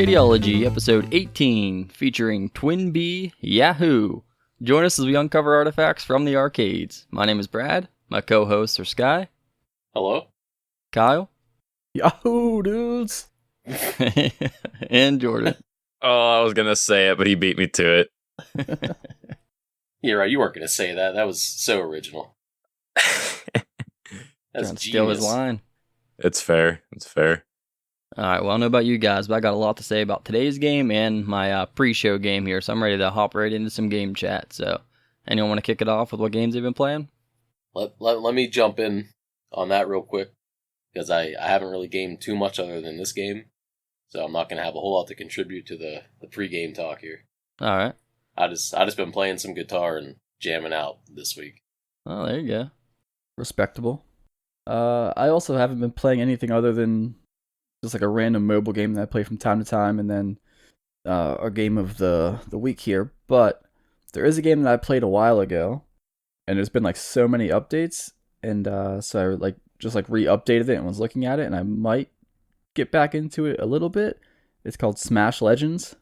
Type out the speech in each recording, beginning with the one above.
Arcadiology, episode 18, featuring TwinBee Yahho. Join us as we uncover artifacts from the arcades. My name is Brad. My co-hosts are Sky. Hello. Kyle. Yahoo, dudes. And Jordan. Oh, I was going to say it, but he beat me to it. You're right, you weren't going to say that. That was so original. That's Trying to steal his line. It's fair. It's fair. Alright, well, I don't know about you guys, but I got a lot to say about today's game and my pre-show game here, so I'm ready to hop right into some game chat. So, anyone want to kick it off with what games they've been playing? Let me jump in on that real quick, because I haven't really gamed too much other than this game, so I'm not going to have a whole lot to contribute to the pre-game talk here. Alright. I just been playing some guitar and jamming out this week. Oh, there you go. Respectable. I also haven't been playing anything other than just like a random mobile game that I play from time to time, and then our game of the week here. But there is a game that I played a while ago, and there's been like so many updates, and so I just re-updated it and was looking at it, and I might get back into it a little bit. It's called Smash Legends.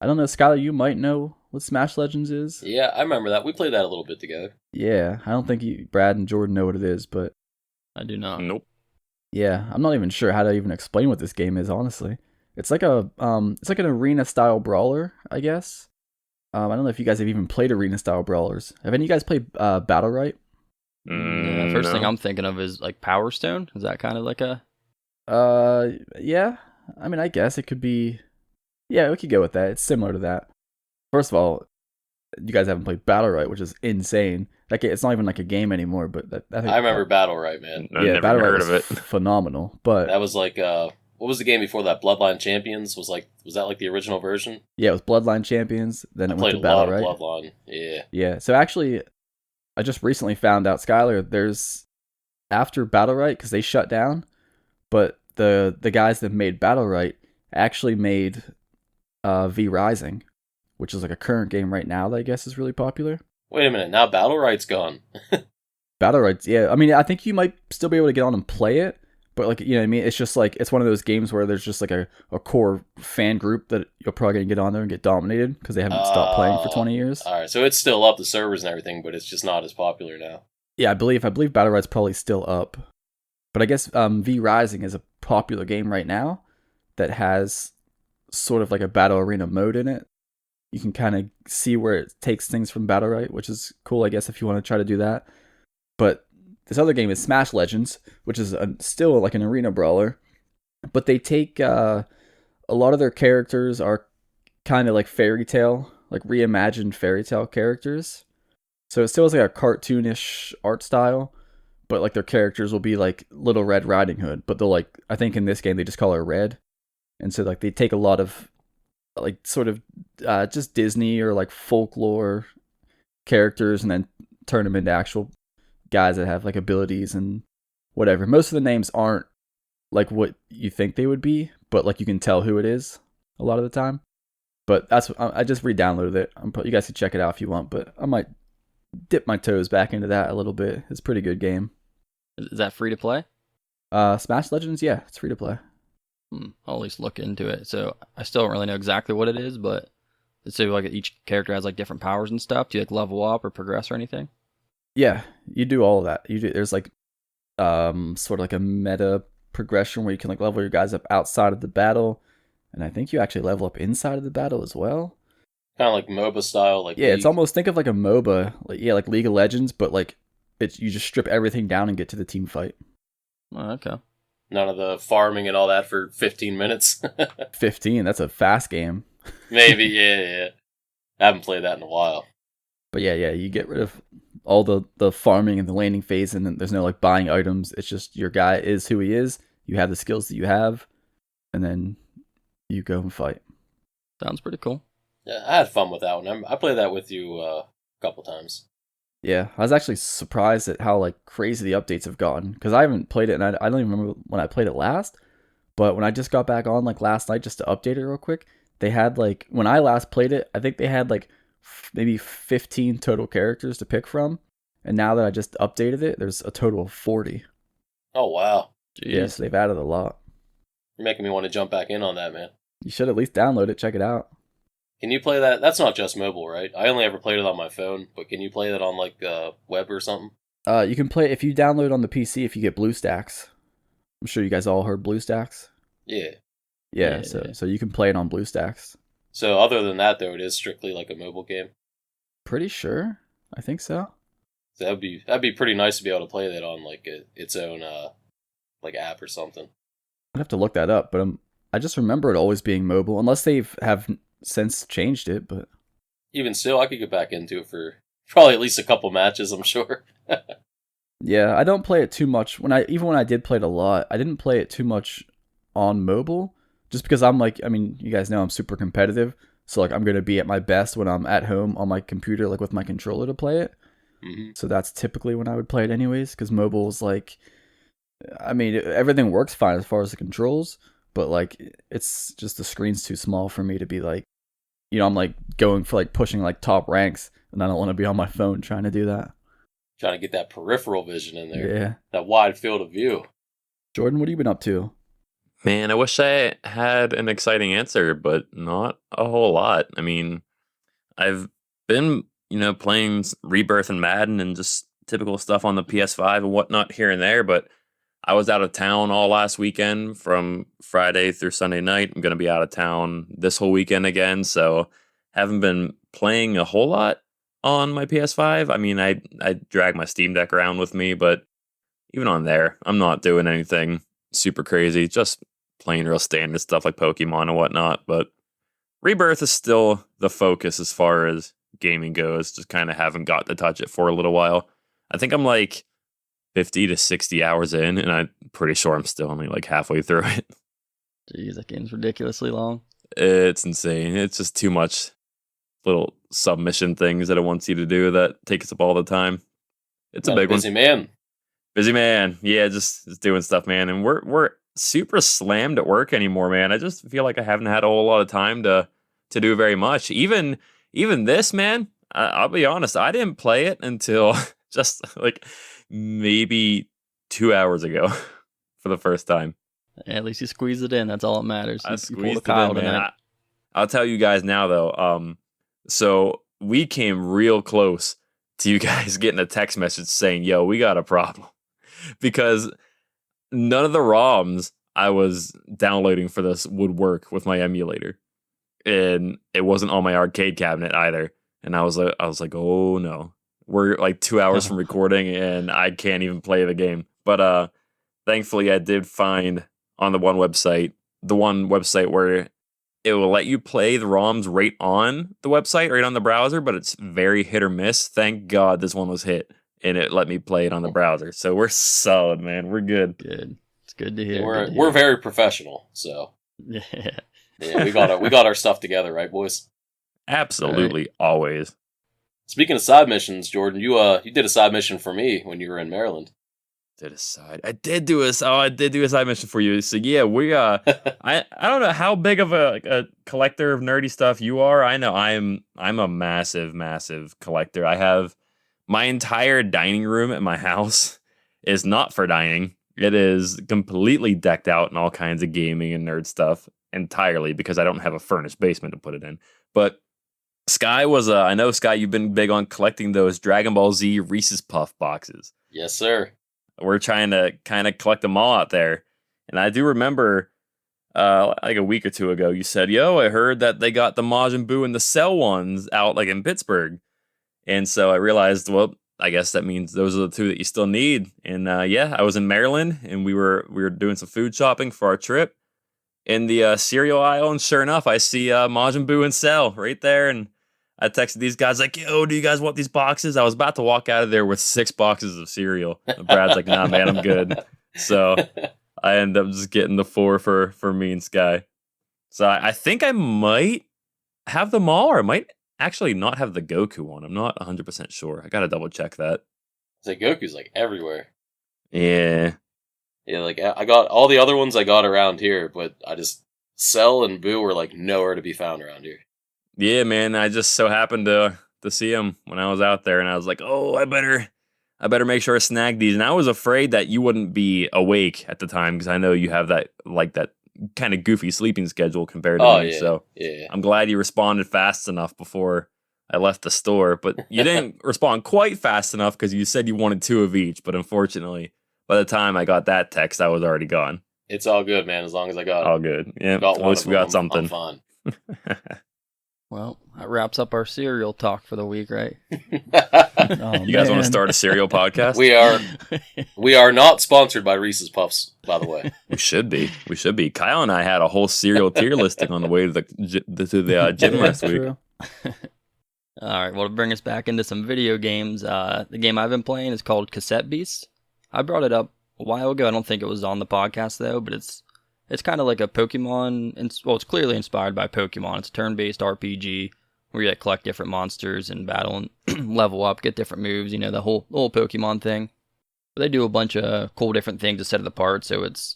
I don't know, Skylar, you might know what Smash Legends is. Yeah, I remember that. We played that a little bit together. Yeah, I don't think Brad and Jordan know what it is, but I do not. Nope. yeah, I'm not even sure how to even explain what this game is, honestly. It's like an arena style brawler, I guess. I don't know if you guys have even played arena style brawlers. Have any of you guys played Battle Right? Yeah, first No. thing I'm thinking of is like Power Stone. Is that kind of like a... Yeah. I mean, I guess it could be. Yeah, we could go with that. It's similar to that. First of all, you guys haven't played Battle Right, which is insane. Like, it's not even like a game anymore. But I remember Battle Right, man. I've yeah, never Battle Right heard was of it. phenomenal. But That was like what was the game before that? Bloodline Champions was that like the original version? yeah, it was Bloodline Champions. Then I it went played to a lot Battle of Right. Bloodline. Yeah. Yeah, so actually, I just recently found out, Skylar, there's after Battle Right, because they shut down, but the guys that made Battle Right actually made V Rising, which is like a current game right now that I guess is really popular. Wait a minute, now Battle Right's gone. Battle Right, yeah, I mean, I think you might still be able to get on and play it, but like, you know what I mean? It's just like, it's one of those games where there's just like a core fan group that you're probably going to get on there and get dominated because they haven't stopped playing for 20 years. Alright, so it's still up, the servers and everything, but it's just not as popular now. Yeah, I believe Battle Right's probably still up. But I guess V Rising is a popular game right now that has sort of like a battle arena mode in it. You can kind of see where it takes things from Battle Right, which is cool, I guess, if you want to try to do that. But this other game is Smash Legends, which is still like an arena brawler. But they take a lot of their characters are kind of like fairy tale, like reimagined fairy tale characters. So it still has like a cartoonish art style, but like their characters will be like Little Red Riding Hood, but they'll like, I think in this game they just call her Red. And so like they take a lot of like sort of just Disney or like folklore characters and then turn them into actual guys that have like abilities and whatever. Most of the names aren't like what you think they would be, but like you can tell who it is a lot of the time. But that's, I just re-downloaded it. You guys can check it out if you want, but I might dip my toes back into that a little bit. It's a pretty good game. Is that free to play? Smash Legends, yeah, it's free to play. I'll at least look into it. So I still don't really know exactly what it is, but so like each character has like different powers and stuff. Do you like level up or progress or anything? Yeah, you do all of that. There's like sort of like a meta progression where you can like level your guys up outside of the battle, and I think you actually level up inside of the battle as well. Kind of like MOBA style, like yeah, League. It's almost, think of like a MOBA, like League of Legends, but like you just strip everything down and get to the team fight. Oh, okay. None of the farming and all that for 15 minutes. 15, that's a fast game. Maybe, yeah. I haven't played that in a while. But yeah, you get rid of all the farming and the landing phase, and then there's no like buying items. It's just your guy is who he is. You have the skills that you have, and then you go and fight. Sounds pretty cool. Yeah, I had fun with that one. I played that with you a couple times. Yeah, I was actually surprised at how like crazy the updates have gotten, because I haven't played it, and I don't even remember when I played it last. But when I just got back on like last night just to update it real quick, they had like, when I last played it, I think they had like maybe 15 total characters to pick from, and now that I just updated it, there's a total of 40. Oh wow! Jeez. Yeah, so they've added a lot. You're making me want to jump back in on that, man. You should at least download it, check it out. Can you play that? That's not just mobile, right? I only ever played it on my phone, but can you play that on like web or something? You can play if you download on the PC if you get BlueStacks. I'm sure you guys all heard BlueStacks. Yeah. Yeah. So you can play it on BlueStacks. So other than that, though, it is strictly like a mobile game. Pretty sure. I think so. So that'd be pretty nice to be able to play that on like its own like app or something. I'd have to look that up, but I just remember it always being mobile, unless have since changed it. But even still, I could get back into it for probably at least a couple matches, I'm sure. Yeah, I don't play it too much. When I did play it a lot, I didn't play it too much on mobile, just because I'm like, I mean, you guys know I'm super competitive, so like I'm gonna be at my best when I'm at home on my computer, like with my controller to play it. Mm-hmm. So that's typically when I would play it anyways, because mobile is like, I mean, everything works fine as far as the controls, but like it's just the screen's too small for me to be like, I'm like going for like pushing like top ranks, and I don't want to be on my phone trying to do that. Trying to get that peripheral vision in there. Yeah. That wide field of view. Jordan, what have you been up to? Man, I wish I had an exciting answer, but not a whole lot. I mean, I've been, playing Rebirth and Madden and just typical stuff on the PS5 and whatnot here and there, but I was out of town all last weekend from Friday through Sunday night. I'm going to be out of town this whole weekend again, so haven't been playing a whole lot on my PS5. I mean, I drag my Steam Deck around with me, but even on there, I'm not doing anything super crazy, just playing real standard stuff like Pokemon and whatnot. But Rebirth is still the focus as far as gaming goes. Just kind of haven't got to touch it for a little while. I think I'm like 50 to 60 hours in, and I'm pretty sure I'm still only like halfway through it. Jeez, that game's ridiculously long. It's insane. It's just too much little submission things that it wants you to do that takes up all the time. It's a big busy man. Busy man. Yeah, just doing stuff, man. And we're super slammed at work anymore, man. I just feel like I haven't had a whole lot of time to do very much. Even this, man, I'll be honest, I didn't play it until just like maybe 2 hours ago for the first time. At least you squeezed it in. That's all that matters. I You squeezed pulled a it Kyle in, man. tonight. I'll tell you guys now, though. So we came real close to you guys getting a text message saying, "Yo, we got a problem," because none of the ROMs I was downloading for this would work with my emulator, and it wasn't on my arcade cabinet either. And I was like, "Oh no, we're like 2 hours from recording, and I can't even play the game." But thankfully, I did find on the one website where it will let you play the ROMs right on the website, right on the browser, but it's very hit or miss. Thank God this one was hit, and it let me play it on the browser. So we're solid, man. We're good. Good. It's good to hear. We're very professional, so Yeah. yeah, we got our stuff together, right, boys? Absolutely, always. Speaking of side missions, Jordan, you did a side mission for me when you were in Maryland. I did do a side mission for you. So yeah, we I don't know how big of a collector of nerdy stuff you are. I know I'm a massive collector. I have my entire dining room at my house is not for dining. It is completely decked out in all kinds of gaming and nerd stuff entirely because I don't have a furnished basement to put it in. But Sky was I know Sky, you've been big on collecting those Dragon Ball Z Reese's Puff boxes. Yes, sir. We're trying to kind of collect them all out there. And I do remember like a week or two ago, you said, "Yo, I heard that they got the Majin Buu and the Cell ones out like in Pittsburgh." And so I realized, well, I guess that means those are the two that you still need. And yeah, I was in Maryland and we were doing some food shopping for our trip in the cereal aisle. And sure enough, I see Majin Buu and Cell right there. And I texted these guys like, "Yo, do you guys want these boxes?" I was about to walk out of there with 6 boxes of cereal. And Brad's like, "Nah, man, I'm good." So I ended up just getting the 4 for me and Sky. So I think I might have them all, or I might actually not have the Goku one. I'm not 100% sure. I gotta double check that. So Goku's like everywhere. Yeah. Yeah, like I got all the other ones I got around here, but I just Cell and Boo were like nowhere to be found around here. Yeah, man. I just so happened to see him when I was out there, and I was like, "Oh, I better make sure I snag these." And I was afraid that you wouldn't be awake at the time because I know you have that kind of goofy sleeping schedule compared to Oh me. yeah, So yeah. I'm glad you responded fast enough before I left the store. But you didn't respond quite fast enough because you said you wanted 2 of each. But unfortunately, by the time I got that text, I was already gone. It's all good, man. As long as I got All good. Yeah, got at one least of we them, got something. I'm fine. Well, that wraps up our cereal talk for the week, right? Oh, You guys want to man. start a cereal podcast? We are not sponsored by Reese's Puffs, by the way. We should be. We should be. Kyle and I had a whole cereal tier listing on the way to the gym Yeah, last week. true. All right, well, to bring us back into some video games, the game I've been playing is called Cassette Beasts. I brought it up a while ago. I don't think it was on the podcast, though, but it's kind of like a Pokemon. Well, it's clearly inspired by Pokemon. It's a turn-based RPG where you like, collect different monsters and battle and level up, get different moves, the whole Pokemon thing. But they do a bunch of cool different things to set it apart, so it's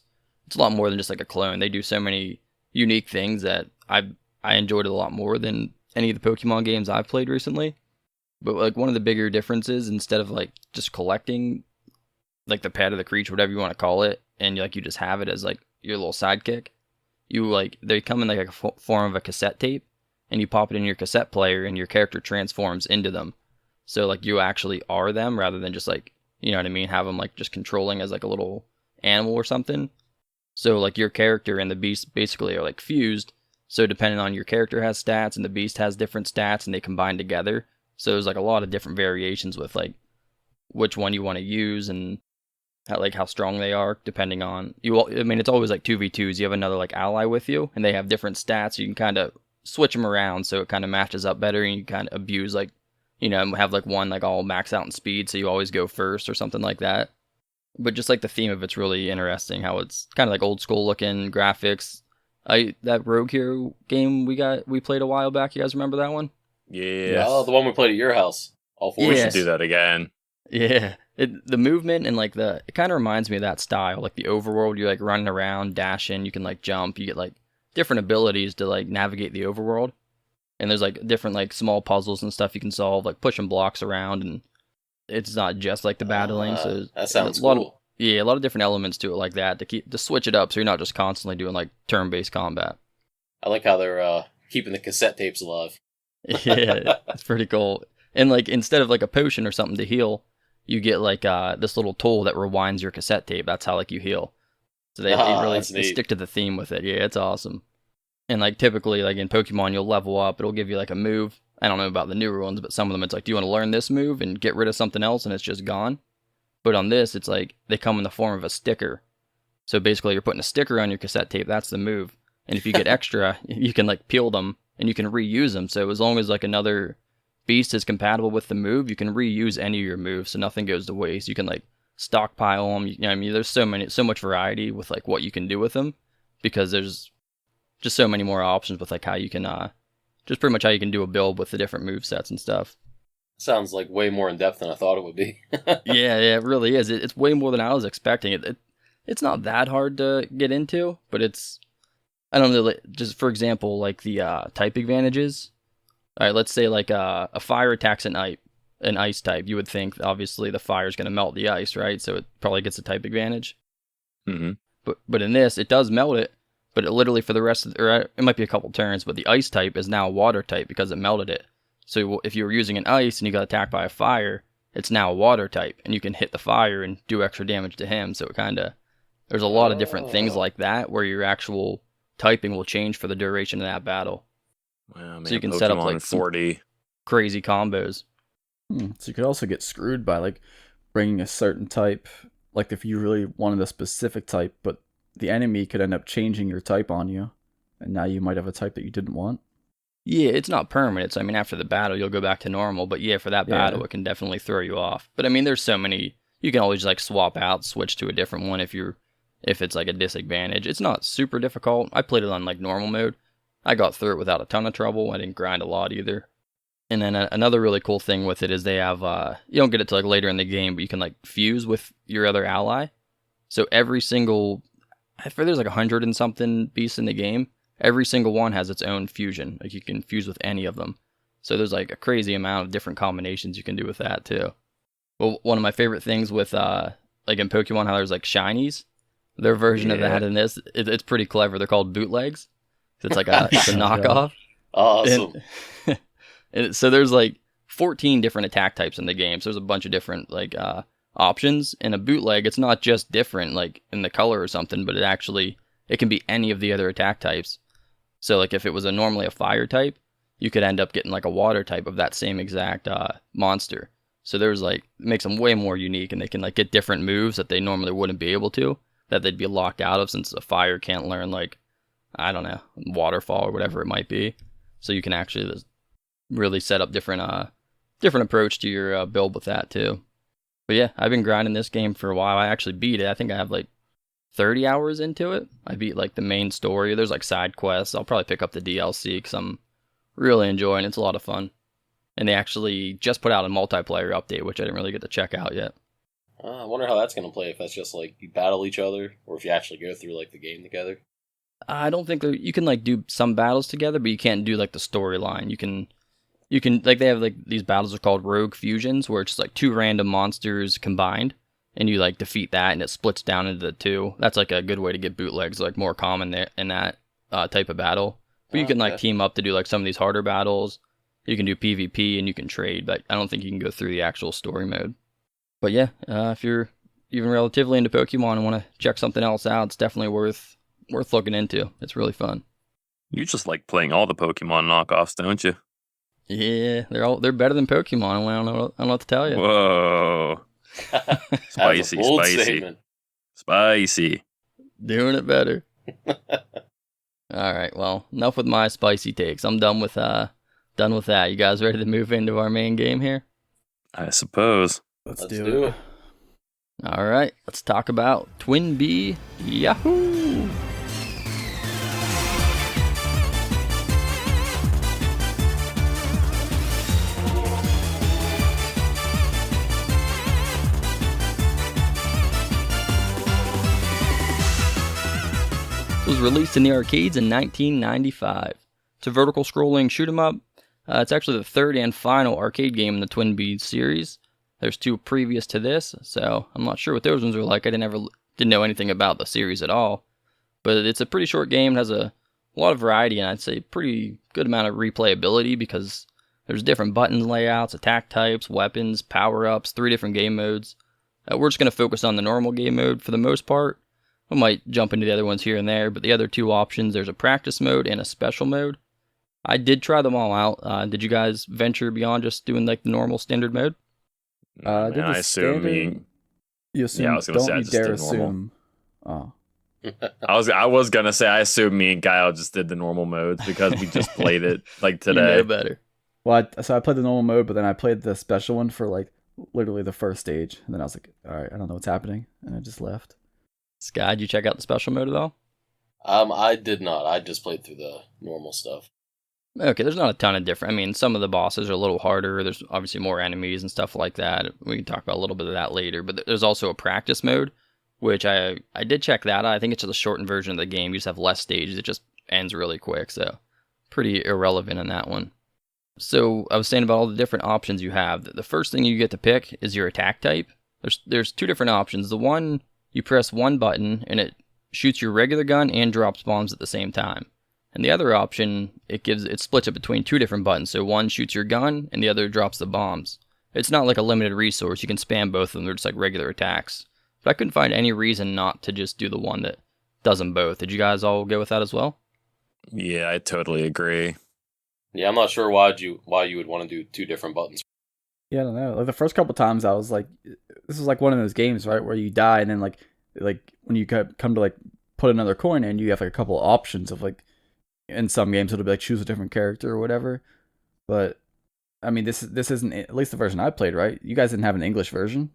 a lot more than just like a clone. They do so many unique things that I enjoyed it a lot more than any of the Pokemon games I've played recently. But like one of the bigger differences, instead of like just collecting like the pet or the creature, whatever you want to call it, and like you just have it as like your little sidekick, they come in like a form of a cassette tape, and you pop it in your cassette player, and your character transforms into them. So like you actually are them rather than just like, you know what I mean, have them like just controlling as like a little animal or something. So like your character and the beast basically are like fused. So depending on your character has stats and the beast has different stats and they combine together. So there's like a lot of different variations with like which one you want to use and how strong they are depending on I mean, it's always like 2v2s. You have another like ally with you and they have different stats. You can kind of switch them around so it kind of matches up better, and you kind of abuse like, have like one like all max out in speed, so you always go first or something like that. But just like the theme of it's really interesting, how it's kind of like old school looking graphics. That Rogue Hero game we played a while back. You guys remember that one? Yeah. Oh, the one we played at your house. All four. We Yeah. should do that again. Yeah, the movement and like it kind of reminds me of that style, like the overworld. You're like running around, dashing. You can like jump. You get like different abilities to like navigate the overworld. And there's like different like small puzzles and stuff you can solve, like pushing blocks around, and it's not just like the battling. So that sounds a lot cool. a lot of different elements to it like that to switch it up, so you're not just constantly doing like turn-based combat. I like how they're keeping the cassette tapes alive. Yeah, it's pretty cool. And like instead of like a potion or something to heal, you get like this little tool that rewinds your cassette tape. That's how like you heal. So they really that's neat. stick to the theme with it. Yeah, it's awesome. And like typically like in Pokemon, you'll level up. It'll give you like a move. I don't know about the newer ones, but some of them it's like, do you want to learn this move and get rid of something else, and it's just gone. But on this, it's like they come in the form of a sticker. So basically, you're putting a sticker on your cassette tape. That's the move. And if you get extra, you can like peel them and you can reuse them. So as long as like another beast is compatible with the move, you can reuse any of your moves, so nothing goes to waste. You can like stockpile them. You know what I mean? There's so much variety with like what you can do with them, because there's just so many more options with like how you can just pretty much how you can do a build with the different move sets and stuff. Sounds like way more in depth than I thought it would be. Yeah, it really is. It's way more than I was expecting. It's not that hard to get into, but I don't know, like, just for example, like the type advantages. All right, let's say like a fire attacks an ice type. You would think obviously the fire is going to melt the ice, right? So it probably gets a type advantage. Mm-hmm. But in this, it does melt it, but it literally for the rest of or it might be a couple turns, but the ice type is now a water type because it melted it. So if you were using an ice and you got attacked by a fire, it's now a water type, and you can hit the fire and do extra damage to him. So it there's a lot of different things like that where your actual typing will change for the duration of that battle. Wow, man, So you can set up like 40 crazy combos. So you could also get screwed by like bringing a certain type, like if you really wanted a specific type, but the enemy could end up changing your type on you, and now you might have a type that you didn't want. Yeah, it's not permanent. So I mean, after the battle, you'll go back to normal. But yeah, for that battle, it can definitely throw you off. But I mean, there's so many. You can always like swap out, switch to a different one if it's like a disadvantage. It's not super difficult. I played it on like normal mode. I got through it without a ton of trouble. I didn't grind a lot either. And then another really cool thing with it is they have you don't get it till like later in the game, but you can like fuse with your other ally. So every single, there's like 100 and something beasts in the game. Every single one has its own fusion. Like you can fuse with any of them. So there's like a crazy amount of different combinations you can do with that too. Well, one of my favorite things with like in Pokemon, how there's like shinies. Their version of Yeah. that in this, it's pretty clever. They're called bootlegs. It's like it's a knockoff. Awesome. And so there's like 14 different attack types in the game. So there's a bunch of different like options. In a bootleg, it's not just different like in the color or something, but it can be any of the other attack types. So like if it was normally a fire type, you could end up getting like a water type of that same exact monster. So there's like, makes them way more unique, and they can like get different moves that they normally wouldn't be able to, that they'd be locked out of, since a fire can't learn like, I don't know, waterfall or whatever it might be. So you can actually really set up different approach to your build with that too. But yeah, I've been grinding this game for a while. I actually beat it. I think I have like 30 hours into it. I beat like the main story. There's like side quests. I'll probably pick up the DLC because I'm really enjoying it. It's a lot of fun. And they actually just put out a multiplayer update, which I didn't really get to check out yet. I wonder how that's going to play, if that's just like you battle each other, or if you actually go through like the game together. I don't think you can like do some battles together, but you can't do like the storyline. You can like, they have like these battles are called rogue fusions, where it's just like two random monsters combined, and you like defeat that, and it splits down into the two. That's like a good way to get bootlegs like more common there in that type of battle. But you can like team up to do like some of these harder battles. You can do PvP and you can trade, but I don't think you can go through the actual story mode. But yeah, if you're even relatively into Pokemon and want to check something else out, it's definitely worth looking into. It's really fun. You just like playing all the Pokemon knockoffs, don't you? Yeah, they're better than Pokemon. I don't know what to tell you. Whoa. That's a Spicy, bold spicy. statement. Spicy. Doing it better. All right, well, enough with my spicy takes. I'm done with that. You guys ready to move into our main game here? I suppose. Let's do do it. it. All right, let's talk about TwinBee Yahho! It was released in the arcades in 1995. It's a vertical scrolling shoot 'em up. It's actually the third and final arcade game in the TwinBee series. There's two previous to this, so I'm not sure what those ones were like. I didn't know anything about the series at all. But it's a pretty short game. It has a lot of variety, and I'd say pretty good amount of replayability, because there's different button layouts, attack types, weapons, power-ups, 3 different game modes. We're just going to focus on the normal game mode for the most part. We might jump into the other ones here and there, but the other two options, there's a practice mode and a special mode. I did try them all out. Did you guys venture beyond just doing like the normal standard mode? Man, Did the I assume standard- You assume, Yeah, I was gonna say I don't you just dare did normal. assume. Oh. I was gonna say I assume me and Kyle just did the normal modes because we just played it like You today. know better. Well, so I played the normal mode, but then I played the special one for like literally the first stage, and then I was like, all right, I don't know what's happening, and I just left. Sky, did you check out the special mode at all? I did not. I just played through the normal stuff. Okay, there's not a ton of different. I mean, some of the bosses are a little harder. There's obviously more enemies and stuff like that. We can talk about a little bit of that later. But there's also a practice mode, which I did check that out. I think it's just a shortened version of the game. You just have less stages. It just ends really quick. So pretty irrelevant in that one. So I was saying about all the different options you have. The first thing you get to pick is your attack type. There's 2 different options. The one, you press one button and it shoots your regular gun and drops bombs at the same time. And the other option, it splits it between 2 different buttons. So one shoots your gun and the other drops the bombs. It's not like a limited resource. You can spam both of them. They're just like regular attacks. But I couldn't find any reason not to just do the one that does them both. Did you guys all go with that as well? Yeah, I totally agree. Yeah, I'm not sure why you would want to do 2 different buttons. Yeah, I don't know. Like the first couple times, I was like, this is like one of those games, right, where you die, and then like when you come to like put another coin in, you have like a couple of options of like, in some games it'll be like choose a different character or whatever. But I mean, this isn't, at least the version I played, right? You guys didn't have an English version.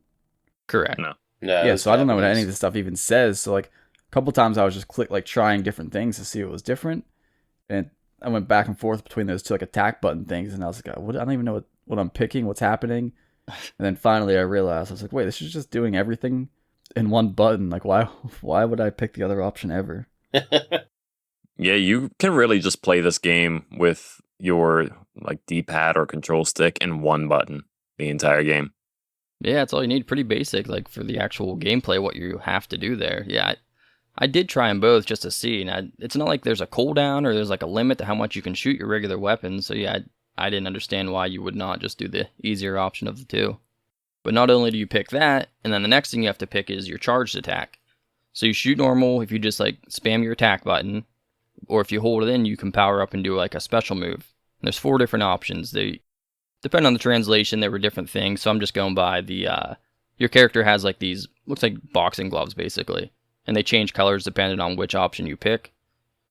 Correct. No. Yeah, so I don't know what any of this stuff even says. So like a couple times I was just trying different things to see what was different, and I went back and forth between those 2 like attack button things, and I was like, I don't even know what I'm picking, what's happening. And then finally I realized, I was like, wait, this is just doing everything in one button. Like why would I pick the other option ever? Yeah, you can really just play this game with your like D-pad or control stick and one button the entire game. Yeah, that's all you need. Pretty basic, like for the actual gameplay, what you have to do there. Yeah, I did try them both just to see. And it's not like there's a cooldown or there's like a limit to how much you can shoot your regular weapons. So yeah, I didn't understand why you would not just do the easier option of the two. But not only do you pick that, and then the next thing you have to pick is your charged attack. So you shoot normal if you just like spam your attack button, or if you hold it in, you can power up and do like a special move. And there's 4 different options. They depend on the translation. There were different things. So I'm just going by the your character has like these looks like boxing gloves basically, and they change colors depending on which option you pick.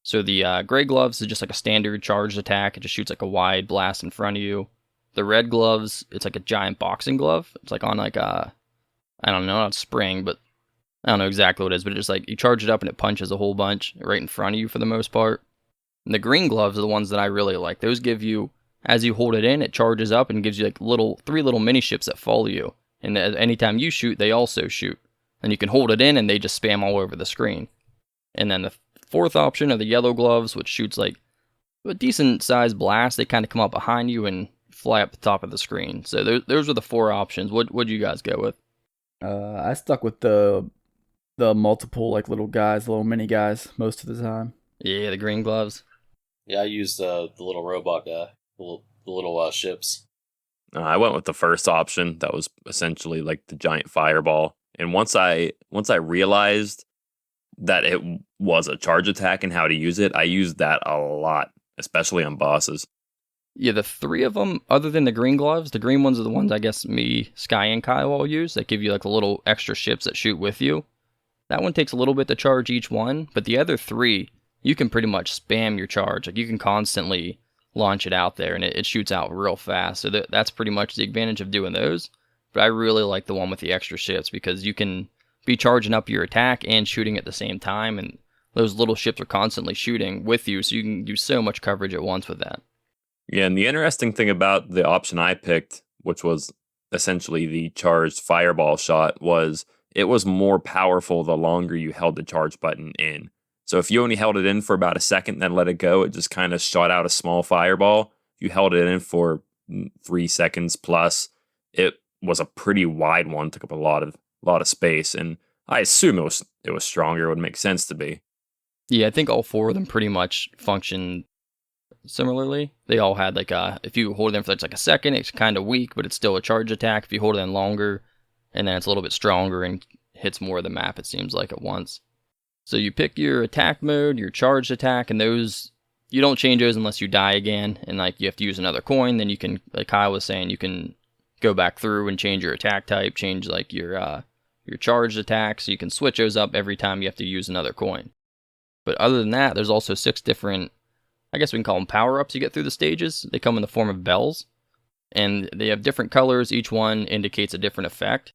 So the gray gloves is just like a standard charged attack. It just shoots like a wide blast in front of you. The red gloves, it's like a giant boxing glove. It's like on like a, I don't know, not spring, but I don't know exactly what it is, but it's just like you charge it up and it punches a whole bunch right in front of you for the most part. And the green gloves are the ones that I really like. Those give you, as you hold it in, it charges up and gives you like 3 little mini ships that follow you. And anytime you shoot, they also shoot. And you can hold it in and they just spam all over the screen. And then the 4th option are the yellow gloves, which shoots like a decent sized blast. They kind of come up behind you and fly up the top of the screen. So those are the 4 options. What'd you guys go with? I stuck with the multiple like little mini guys most of the time. Yeah, the green gloves. Yeah, I used the little robot guy, the little ships. I went with the first option. That was essentially like the giant fireball. And once I realized that it was a charge attack and how to use it, I used that a lot, especially on bosses. Yeah, the 3 of them, other than the green gloves, the green ones are the ones I guess me, Sky, and Kyle all use that give you like the little extra ships that shoot with you. That one takes a little bit to charge each one, but the other 3, you can pretty much spam your charge. Like you can constantly launch it out there and it shoots out real fast. So that's pretty much the advantage of doing those. But I really like the one with the extra ships because you can be charging up your attack and shooting at the same time, and those little ships are constantly shooting with you, so you can do so much coverage at once with that. Yeah, and the interesting thing about the option I picked, which was essentially the charged fireball shot, was it was more powerful the longer you held the charge button in. So if you only held it in for about a second, then let it go, it just kind of shot out a small fireball. If you held it in for 3 seconds plus, it was a pretty wide one, took up a lot of space, and I assume it was stronger. It would make sense to be. Yeah, I think all 4 of them pretty much function similarly. They all had like if you hold it in for like a second, it's kind of weak, but it's still a charge attack. If you hold it in longer, and then it's a little bit stronger and hits more of the map, it seems like, at once. So you pick your attack mode, your charged attack, and those, you don't change those unless you die again, and like you have to use another coin. Then you can, like Kyle was saying, you can go back through and change your attack type, change like your charged attack, so you can switch those up every time you have to use another coin. But other than that, there's also 6 different, I guess we can call them power-ups you get through the stages. They come in the form of bells, and they have different colors. Each one indicates a different effect.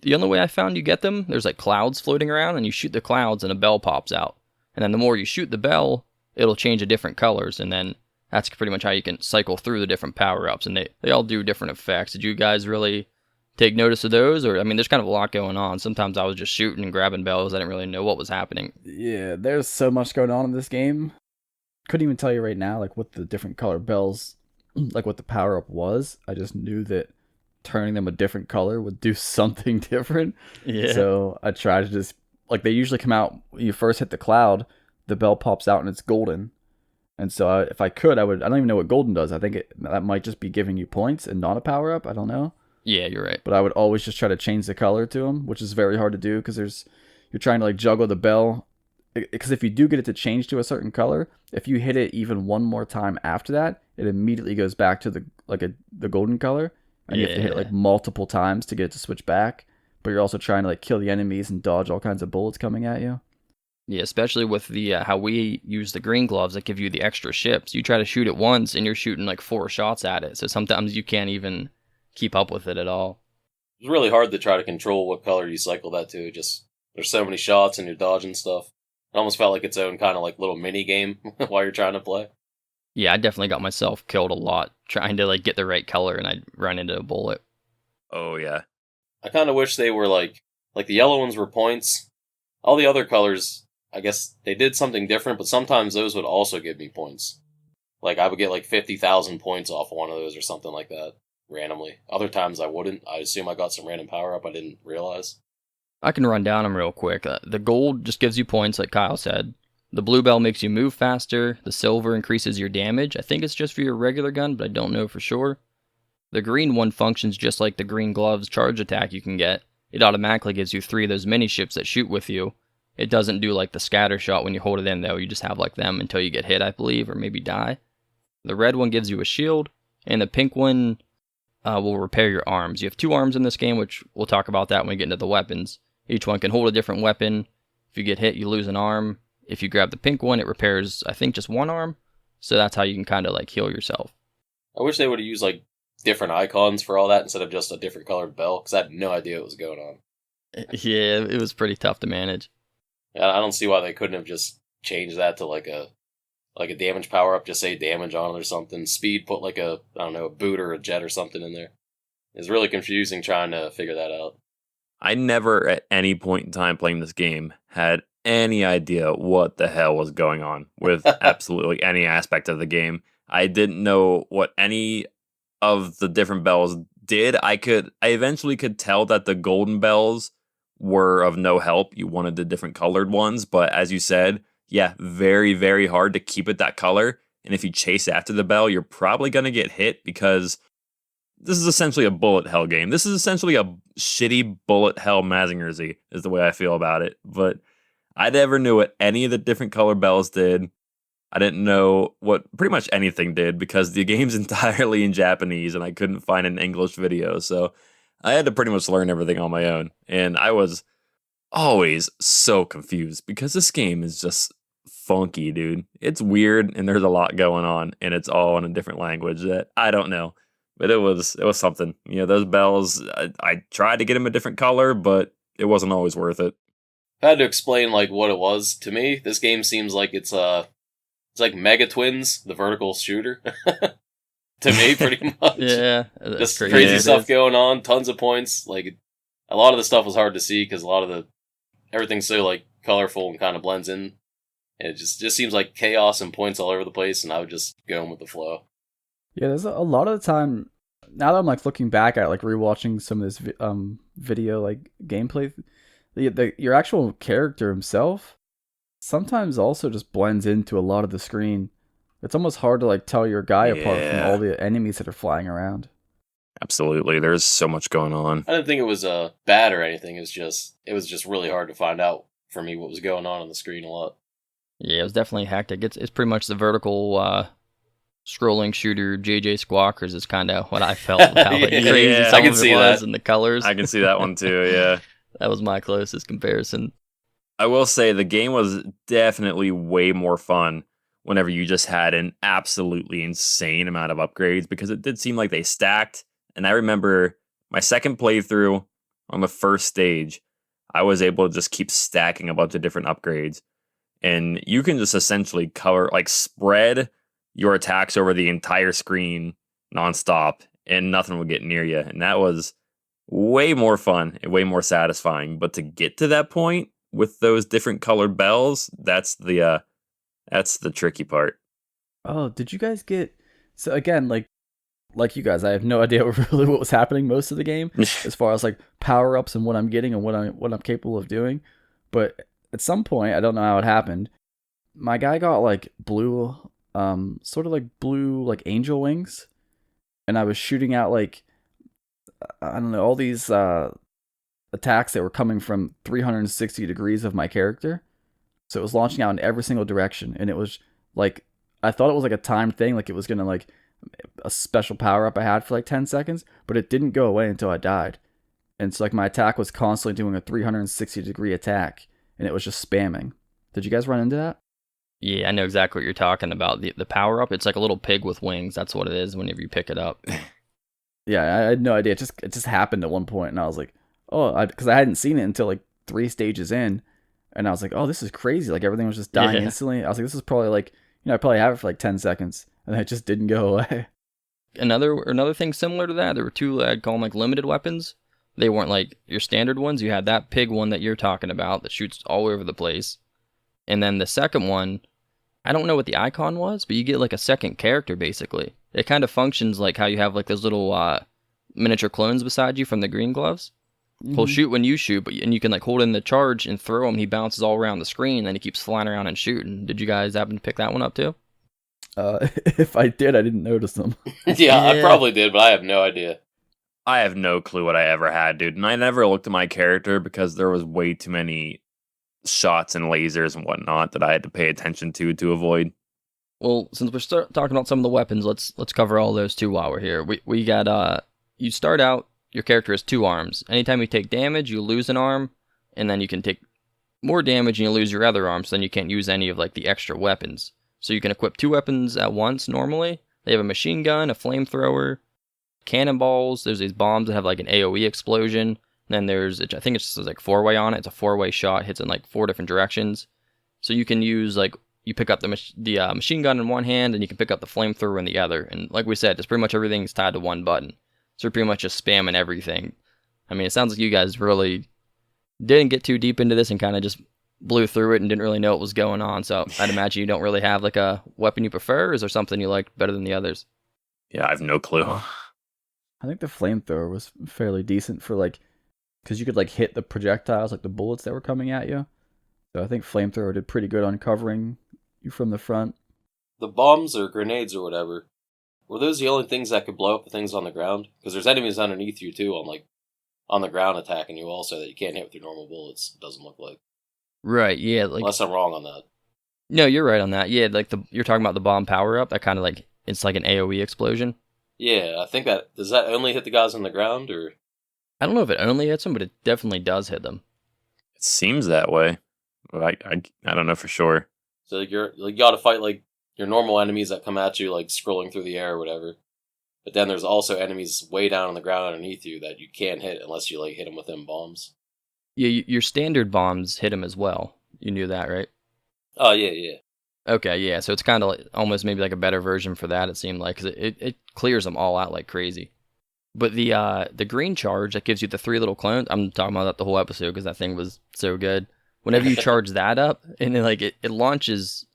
The only way I found you get them, there's like clouds floating around, and you shoot the clouds and a bell pops out. And then the more you shoot the bell, it'll change to different colors, and then that's pretty much how you can cycle through the different power-ups, and they all do different effects. Did you guys really take notice of those? Or, I mean, there's kind of a lot going on. Sometimes I was just shooting and grabbing bells. I didn't really know what was happening. Yeah, there's so much going on in this game. Couldn't even tell you right now, like, what the different color bells, like, what the power-up was. I just knew that turning them a different color would do something different. Yeah. So I tried to just, like, they usually come out, when you first hit the cloud, the bell pops out and it's golden. And so if I could, I don't even know what golden does. I think that might just be giving you points and not a power-up. I don't know. Yeah, you're right. But I would always just try to change the color to them, which is very hard to do because you're trying to like juggle the bell. Because if you do get it to change to a certain color, if you hit it even one more time after that, it immediately goes back to the golden color, and you have to hit it like multiple times to get it to switch back. But you're also trying to like kill the enemies and dodge all kinds of bullets coming at you. Yeah, especially with the how we use the green gloves that give you the extra ships. You try to shoot it once, and you're shooting like 4 shots at it. So sometimes you can't even keep up with it at all. It's really hard to try to control what color you cycle that to. Just there's so many shots and you're dodging stuff. It almost felt like its own kind of like little mini game while you're trying to play. Yeah, I definitely got myself killed a lot trying to like get the right color, and I'd run into a bullet. Oh yeah. I kind of wish they were like the yellow ones were points. All the other colors, I guess they did something different, but sometimes those would also give me points. Like I would get like 50,000 points off of one of those or something like that randomly. Other times I wouldn't. I assume I got some random power up I didn't realize. I can run down them real quick. The gold just gives you points, like Kyle said. The blue bell makes you move faster. The silver increases your damage. I think it's just for your regular gun, but I don't know for sure. The green one functions just like the green gloves charge attack you can get. It automatically gives you 3 of those mini ships that shoot with you. It doesn't do like the scatter shot when you hold it in though. You just have like them until you get hit, I believe, or maybe die. The red one gives you a shield, and the pink one will repair your arms. You have 2 arms in this game, which we'll talk about that when we get into the weapons. Each one can hold a different weapon. If you get hit, you lose an arm. If you grab the pink one, it repairs, I think, just 1 arm. So that's how you can kind of like heal yourself. I wish they would have used like different icons for all that instead of just a different colored bell, because I had no idea what was going on. Yeah, it was pretty tough to manage. Yeah, I don't see why they couldn't have just changed that to like a damage power up, just say damage on it or something. Speed, put like a boot or a jet or something in there. It's really confusing trying to figure that out. I never at any point in time playing this game had any idea what the hell was going on with absolutely any aspect of the game. I didn't know what any of the different bells did. I eventually could tell that the golden bells were of no help. You wanted the different colored ones, but as you said, yeah, very, very hard to keep it that color. And if you chase after the bell, you're probably going to get hit because this is essentially a bullet hell game. This is essentially a shitty bullet hell Mazingersy is the way I feel about it. But I never knew what any of the different color bells did. I didn't know what pretty much anything did because the game's entirely in Japanese and I couldn't find an English video. So I had to pretty much learn everything on my own. And I was always so confused because this game is just funky, dude. It's weird and there's a lot going on and it's all in a different language that I don't know. But it was something. You know, those bells, I tried to get them a different color, but it wasn't always worth it. If I had to explain like what it was to me, this game seems like it's like Mega Twins, the vertical shooter. To me, pretty much. Yeah. Just crazy stuff going on, tons of points. Like, a lot of the stuff was hard to see because everything's so like colorful and kind of blends in. And it just seems like chaos and points all over the place, and I would just go in with the flow. Yeah, there's a lot of the time, now that I'm like looking back at like rewatching some of this video like gameplay, your actual character himself sometimes also just blends into a lot of the screen. It's almost hard to like tell your guy apart from all the enemies that are flying around. Absolutely, there's so much going on. I didn't think it was bad or anything. It was just really hard to find out for me what was going on the screen a lot. Yeah, it was definitely hectic. It's pretty much the vertical scrolling shooter JJ Squawkers is kind of what I felt about how like, crazy some I can of see it was that. and the colors. I can see that one too, yeah. That was my closest comparison. I will say the game was definitely way more fun whenever you just had an absolutely insane amount of upgrades because it did seem like they stacked. And I remember my second playthrough on the first stage, I was able to just keep stacking a bunch of different upgrades. And you can just essentially spread your attacks over the entire screen nonstop and nothing would get near you. And that was way more fun and way more satisfying. But to get to that point with those different colored bells, that's the tricky part. Oh, did you guys get... So again, like you guys, I have no idea really what was happening most of the game as far as like power-ups and what I'm getting and what I'm capable of doing. But at some point, I don't know how it happened, my guy got like blue, sort of like blue like angel wings, and I was shooting out like, I don't know, all these attacks that were coming from 360 degrees of my character. So it was launching out in every single direction, and it was like, I thought it was like a timed thing, like it was gonna like a special power up I had for like 10 seconds, but it didn't go away until I died. And so like my attack was constantly doing a 360 degree attack, and it was just spamming. Did you guys run into that? Yeah, I know exactly what you're talking about. The power up, it's like a little pig with wings. That's what it is whenever you pick it up. Yeah, I had no idea. It just happened at one point, and I was like, oh, because I hadn't seen it until like 3 stages in, and I was like, oh, this is crazy. Like everything was just dying instantly. I was like, this is probably like, I probably have it for like 10 seconds, and then it just didn't go away. Another thing similar to that, there were 2, I'd call them like limited weapons. They weren't like your standard ones. You had that pig one that you're talking about that shoots all over the place. And then the second one, I don't know what the icon was, but you get like a second character basically. It kind of functions like how you have like those little miniature clones beside you from the green gloves. He'll shoot when you shoot, and you can like hold in the charge and throw him. He bounces all around the screen, then he keeps flying around and shooting. Did you guys happen to pick that one up too? If I did, I didn't notice them. Yeah, I probably did, but I have no idea. I have no clue what I ever had, dude. And I never looked at my character because there was way too many shots and lasers and whatnot that I had to pay attention to avoid. Well, since we're talking about some of the weapons, let's cover all those too while we're here. We got you start out, your character has 2 arms. Anytime you take damage, you lose an arm, and then you can take more damage and you lose your other arm, so then you can't use any of like the extra weapons. So you can equip 2 weapons at once normally. They have a machine gun, a flamethrower, cannonballs. There's these bombs that have like an AoE explosion. And then there's, I think it's just like 4-way on it. It's a 4-way shot, hits in like 4 different directions. So you can use like, you pick up the machine gun in one hand and you can pick up the flamethrower in the other. And like we said, it's pretty much everything's tied to one button. So you're pretty much just spamming everything. I mean, it sounds like you guys really didn't get too deep into this and kind of just blew through it and didn't really know what was going on. So I'd imagine you don't really have like a weapon you prefer, or is there something you like better than the others? Yeah, I have no clue. I think the flamethrower was fairly decent for like, because you could like hit the projectiles, like the bullets that were coming at you. So I think flamethrower did pretty good on covering you from the front. The bombs or grenades or whatever, were those the only things that could blow up the things on the ground? Because there's enemies underneath you too, on the ground attacking you also that you can't hit with your normal bullets. It doesn't look like. Right, yeah. Like, unless I'm wrong on that. No, you're right on that. Yeah, like you're talking about the bomb power up. That kind of like, it's like an AoE explosion. Yeah, I think does that only hit the guys on the ground, or? I don't know if it only hits them, but it definitely does hit them. It seems that way. I don't know for sure. So you got to fight like your normal enemies that come at you like scrolling through the air or whatever. But then there's also enemies way down on the ground underneath you that you can't hit unless you like hit them with them bombs. Yeah, your standard bombs hit them as well. You knew that, right? Oh yeah. Okay, yeah. So it's kind of like, almost maybe like a better version for that. It seemed like, because it clears them all out like crazy. But the green charge that gives you the 3 little clones, I'm talking about that the whole episode because that thing was so good. Whenever you charge that up, and then like it launches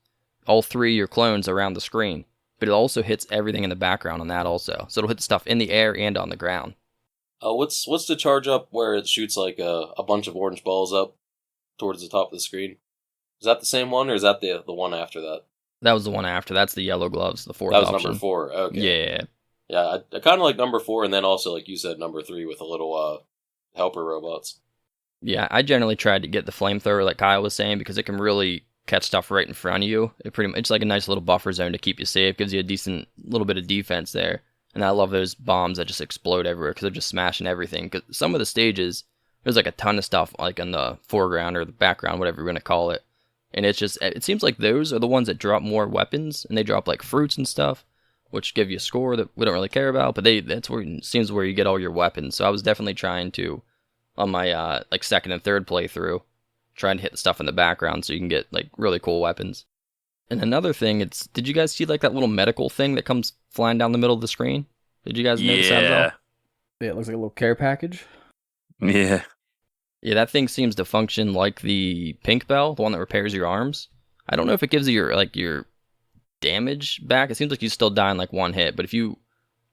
all 3 of your clones around the screen, but it also hits everything in the background on that also. So it'll hit the stuff in the air and on the ground. What's the charge up where it shoots like a bunch of orange balls up towards the top of the screen? Is that the same one, or is that the one after that? That was the one after. That's the yellow gloves, the 4th That was option. number 4. Okay. Yeah. Yeah, I kind of like number 4, and then also, like you said, number 3 with a little helper robots. Yeah, I generally tried to get the flamethrower, like Kyle was saying, because it can really catch stuff right in front of you. It's like a nice little buffer zone to keep you safe. Gives you a decent little bit of defense there. And I love those bombs that just explode everywhere because they're just smashing everything. Because some of the stages, there's like a ton of stuff like in the foreground or the background, whatever you're going to call it. And it seems like those are the ones that drop more weapons, and they drop like fruits and stuff, which give you a score that we don't really care about. But that's where it seems where you get all your weapons. So I was definitely trying to, on my like second and third playthrough, trying to hit the stuff in the background so you can get like really cool weapons. And another thing, did you guys see like that little medical thing that comes flying down the middle of the screen? Did you guys notice that at all? Yeah, it looks like a little care package. Yeah. Yeah, that thing seems to function like the pink bell, the one that repairs your arms. I don't know if it gives you your damage back. It seems like you still die in like one hit, but if you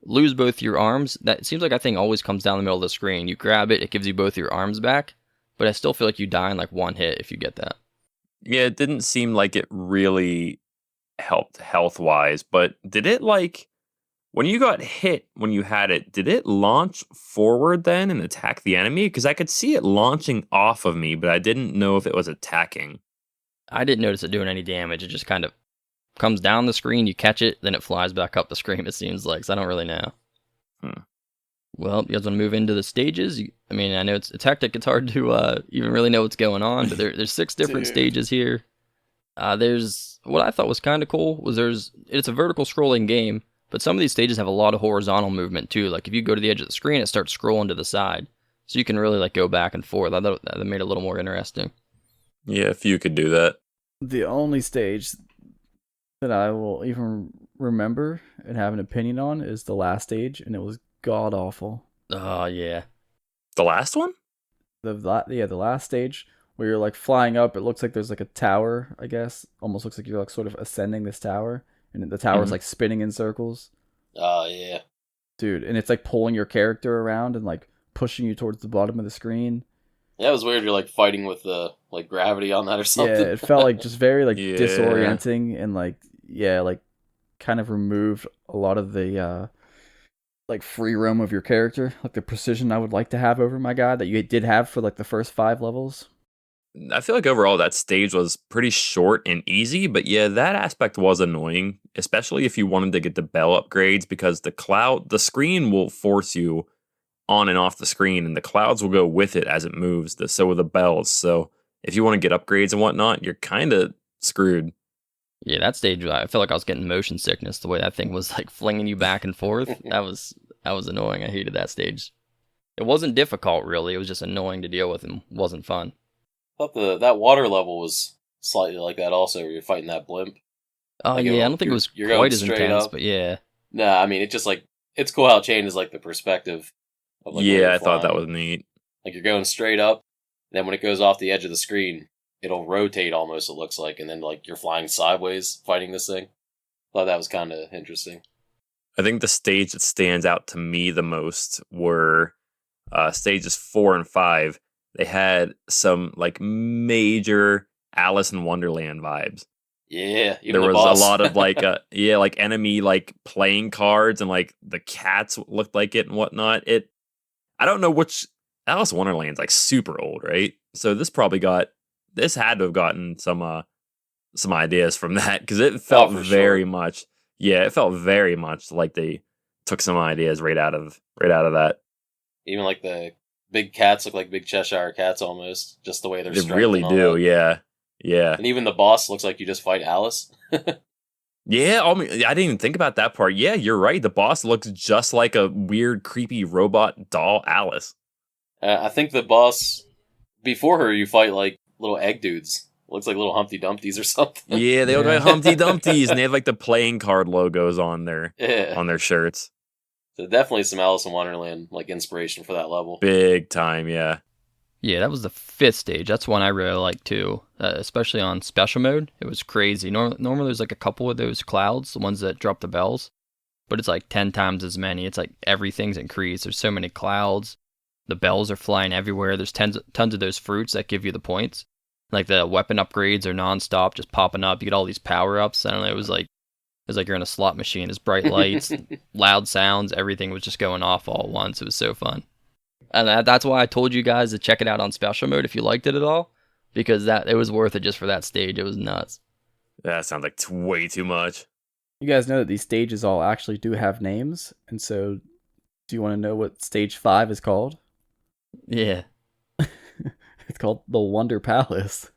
lose both your arms, it seems like that thing always comes down the middle of the screen. You grab it, it gives you both your arms back, but I still feel like you die in like one hit if you get that. Yeah, it didn't seem like it really helped health-wise, but did it like, when you got hit when you had it, did it launch forward then and attack the enemy? Because I could see it launching off of me, but I didn't know if it was attacking. I didn't notice it doing any damage. It just kind of comes down the screen, you catch it, then it flies back up the screen, it seems like. So I don't really know. Well, you guys want to move into the stages? I mean, I know it's hectic. It's hard to even really know what's going on, but there's 6 different stages here. There's, what I thought was kind of cool was it's a vertical scrolling game, but some of these stages have a lot of horizontal movement too. Like if you go to the edge of the screen, it starts scrolling to the side. So you can really like go back and forth. I thought that made it a little more interesting. Yeah, if you could do that. The only stage that I will even remember and have an opinion on is the last stage, and it was god awful. Oh yeah. The last one? The last stage where you're like flying up. It looks like there's like a tower, I guess. Almost looks like you're like sort of ascending this tower, and the tower's like spinning in circles. Oh yeah. Dude, and it's like pulling your character around and like pushing you towards the bottom of the screen. Yeah, it was weird. You're like fighting with the like gravity on that or something. Yeah, it felt like just very like Yeah. disorienting and like kind of removed a lot of the like free roam of your character, like the precision I would like to have over my guy that you did have for like the first 5 levels. I feel like overall that stage was pretty short and easy, but yeah, that aspect was annoying, especially if you wanted to get the bell upgrades because the screen will force you on and off the screen, and the clouds will go with it as it moves. So will the bells. So if you want to get upgrades and whatnot, you're kind of screwed. Yeah, that stage, I feel like I was getting motion sickness. The way that thing was like flinging you back and forth, that was annoying. I hated that stage. It wasn't difficult really. It was just annoying to deal with and wasn't fun. I thought that water level was slightly like that also, where you're fighting that blimp. Oh Like, yeah, I don't think it was you're going quite as straight intense, up. but yeah. Nah, I mean, it's just like, it's cool how it changes like the perspective of like where Yeah, you're I thought that flying. was neat. Like you're going straight up, and then when it goes off the edge of the screen, it'll rotate almost, it looks like, and then like you're flying sideways fighting this thing. Thought that was kind of interesting. I think the stage that stands out to me the most were stages 4 and 5. They had some like major Alice in Wonderland vibes. Yeah, even There the was boss. a lot of like like enemy like playing cards, and like the cats looked like it and whatnot. I don't know which Alice in Wonderland's like super old, right? So this had to have gotten some ideas from that because it felt for very sure. much it felt very much like they took some ideas right out of that. Even like the big cats look like big Cheshire cats almost, just the way they're They striped really and all do, that. yeah. And even the boss looks like you just fight Alice. Yeah, I mean, I didn't even think about that part. Yeah, you're right. The boss looks just like a weird, creepy robot doll Alice. I think the boss before her, you fight like little egg dudes. Looks like little Humpty Dumpties or something. Yeah, they look Yeah. like Humpty Dumpties, and they have like the playing card logos on their Yeah. shirts. So definitely some Alice in Wonderland like inspiration for that level. Big time, yeah. Yeah, that was the 5th stage. That's one I really liked too, especially on special mode. It was crazy. Normally there's like a couple of those clouds, the ones that drop the bells, but it's like 10 times as many. It's like everything's increased. There's so many clouds. The bells are flying everywhere. There's tons of those fruits that give you the points. Like the weapon upgrades are nonstop, just popping up. You get all these power ups. I don't know. It was like you're in a slot machine. There's bright lights, loud sounds. Everything was just going off all at once. It was so fun. And that's why I told you guys to check it out on special mode if you liked it at all, because it was worth it just for that stage. It was nuts. That sounds like way too much. You guys know that these stages all actually do have names, and so do you want to know what stage 5 is called? Yeah. It's called the Wonder Palace.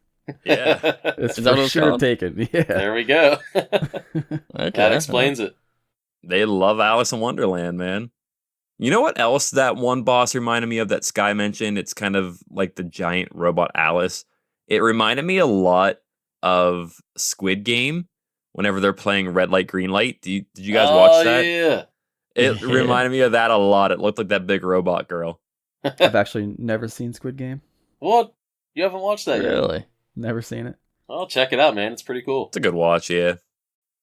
Yeah. It's Is that what for it's sure called? taken. Yeah. There we go. Okay. That explains it. They love Alice in Wonderland, man. You know what else that one boss reminded me of that Sky mentioned? It's kind of like the giant robot Alice. It reminded me a lot of Squid Game whenever they're playing red light, green light. Did you guys watch that? Yeah. It Yeah. reminded me of that a lot. It looked like that big robot girl. I've actually never seen Squid Game. What? You haven't watched that yet? Really? Never seen it. Well, check it out, man. It's pretty cool. It's a good watch, yeah.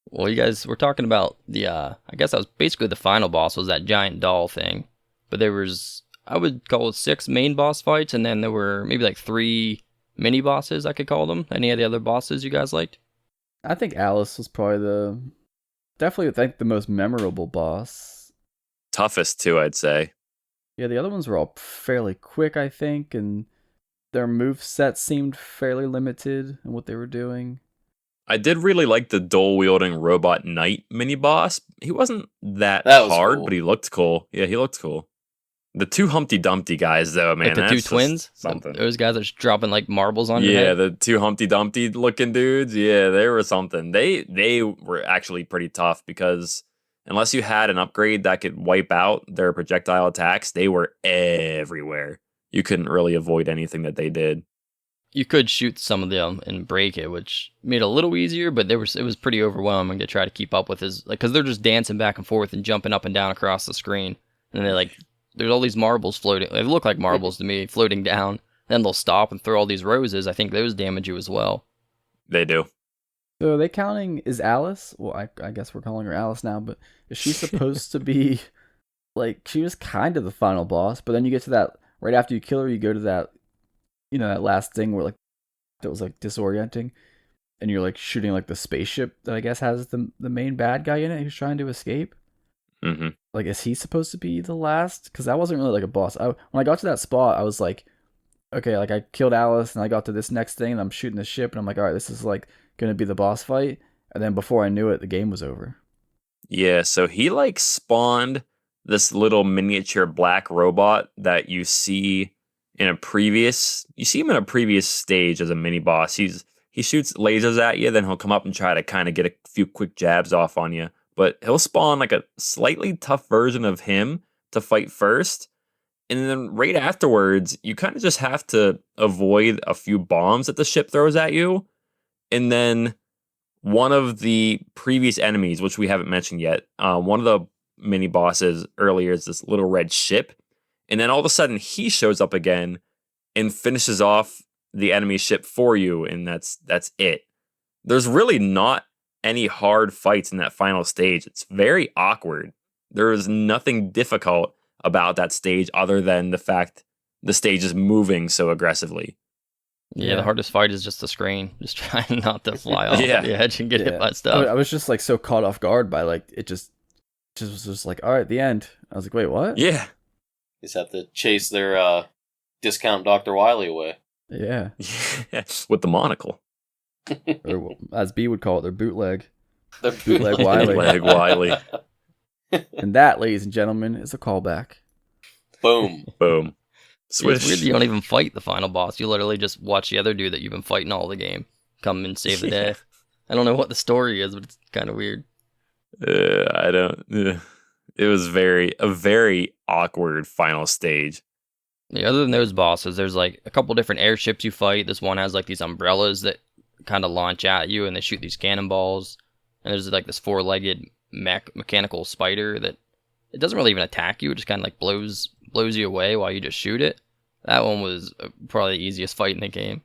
Well, you guys were talking about the, I guess that was basically the final boss was that giant doll thing. But there was, I would call it 6 main boss fights, and then there were maybe like 3 mini bosses, I could call them. Any of the other bosses you guys liked? I think Alice was probably definitely I think the most memorable boss. Toughest, too, I'd say. Yeah, the other ones were all fairly quick, I think, and their move set seemed fairly limited in what they were doing. I did really like the dual-wielding robot knight mini-boss. He wasn't that was hard, cool. but he looked cool. Yeah, he looked cool. The 2 Humpty Dumpty guys, though, man, Like the 2 that's just twins? something. Those guys are just dropping like marbles on your Yeah, head? the 2 Humpty Dumpty looking dudes. Yeah, they were something. They were actually pretty tough because unless you had an upgrade that could wipe out their projectile attacks, they were everywhere. You couldn't really avoid anything that they did. You could shoot some of them and break it, which made it a little easier, but it was pretty overwhelming to try to keep up with his, like, because they're just dancing back and forth and jumping up and down across the screen. And there's all these marbles floating. They look like marbles to me, floating down. Then they'll stop and throw all these roses. I think those damage you as well. They do. So are they counting, is Alice, well, I guess we're calling her Alice now, but is she supposed to be like she was kind of the final boss, but then you get to that right after you kill her, you go to that, that last thing where like that was like disorienting, and you're like shooting like the spaceship that I guess has the main bad guy in it who's trying to escape. Mm-hmm. Like, is he supposed to be the last? Because that wasn't really like a boss. When I got to that spot, I was like, okay, like I killed Alice and I got to this next thing and I'm shooting the ship and I'm like, all right, this is like gonna be the boss fight. And then before I knew it, the game was over. Yeah, so he like spawned this little miniature black robot that you see in a previous. You see him in a previous stage as a mini boss. He shoots lasers at you, then he'll come up and try to kind of get a few quick jabs off on you. But he'll spawn like a slightly tough version of him to fight first. And then right afterwards, you kind of just have to avoid a few bombs that the ship throws at you. And then one of the previous enemies, which we haven't mentioned yet, one of the mini bosses earlier is this little red ship. And then all of a sudden he shows up again and finishes off the enemy ship for you. And that's it. There's really not any hard fights in that final stage. It's very awkward. There is nothing difficult about that stage other than the fact the stage is moving so aggressively. Yeah, the hardest fight is just the screen. Just trying not to fly off Yeah. the edge and get hit by stuff. I was just like so caught off guard by like it just was just like, all right, the end. I was like, wait, what? Yeah. You just have to chase their discount Dr. Wily away. Yeah. With the monocle. Or as B would call it, their bootleg. Their Bootleg Wily. Bootleg Wily. And that, ladies and gentlemen, is a callback. Boom. Boom. Swish. It's weird you don't even fight the final boss. You literally just watch the other dude that you've been fighting all the game come and save the day. I don't know what the story is, but it's kind of weird. I don't. It was a very awkward final stage. Yeah, other than those bosses, there's like a couple different airships you fight. This one has like these umbrellas that kind of launch at you and they shoot these cannonballs. And there's like this four-legged mechanical spider that it doesn't really even attack you. It just kind of like blows you away while you just shoot it. That one was probably the easiest fight in the game.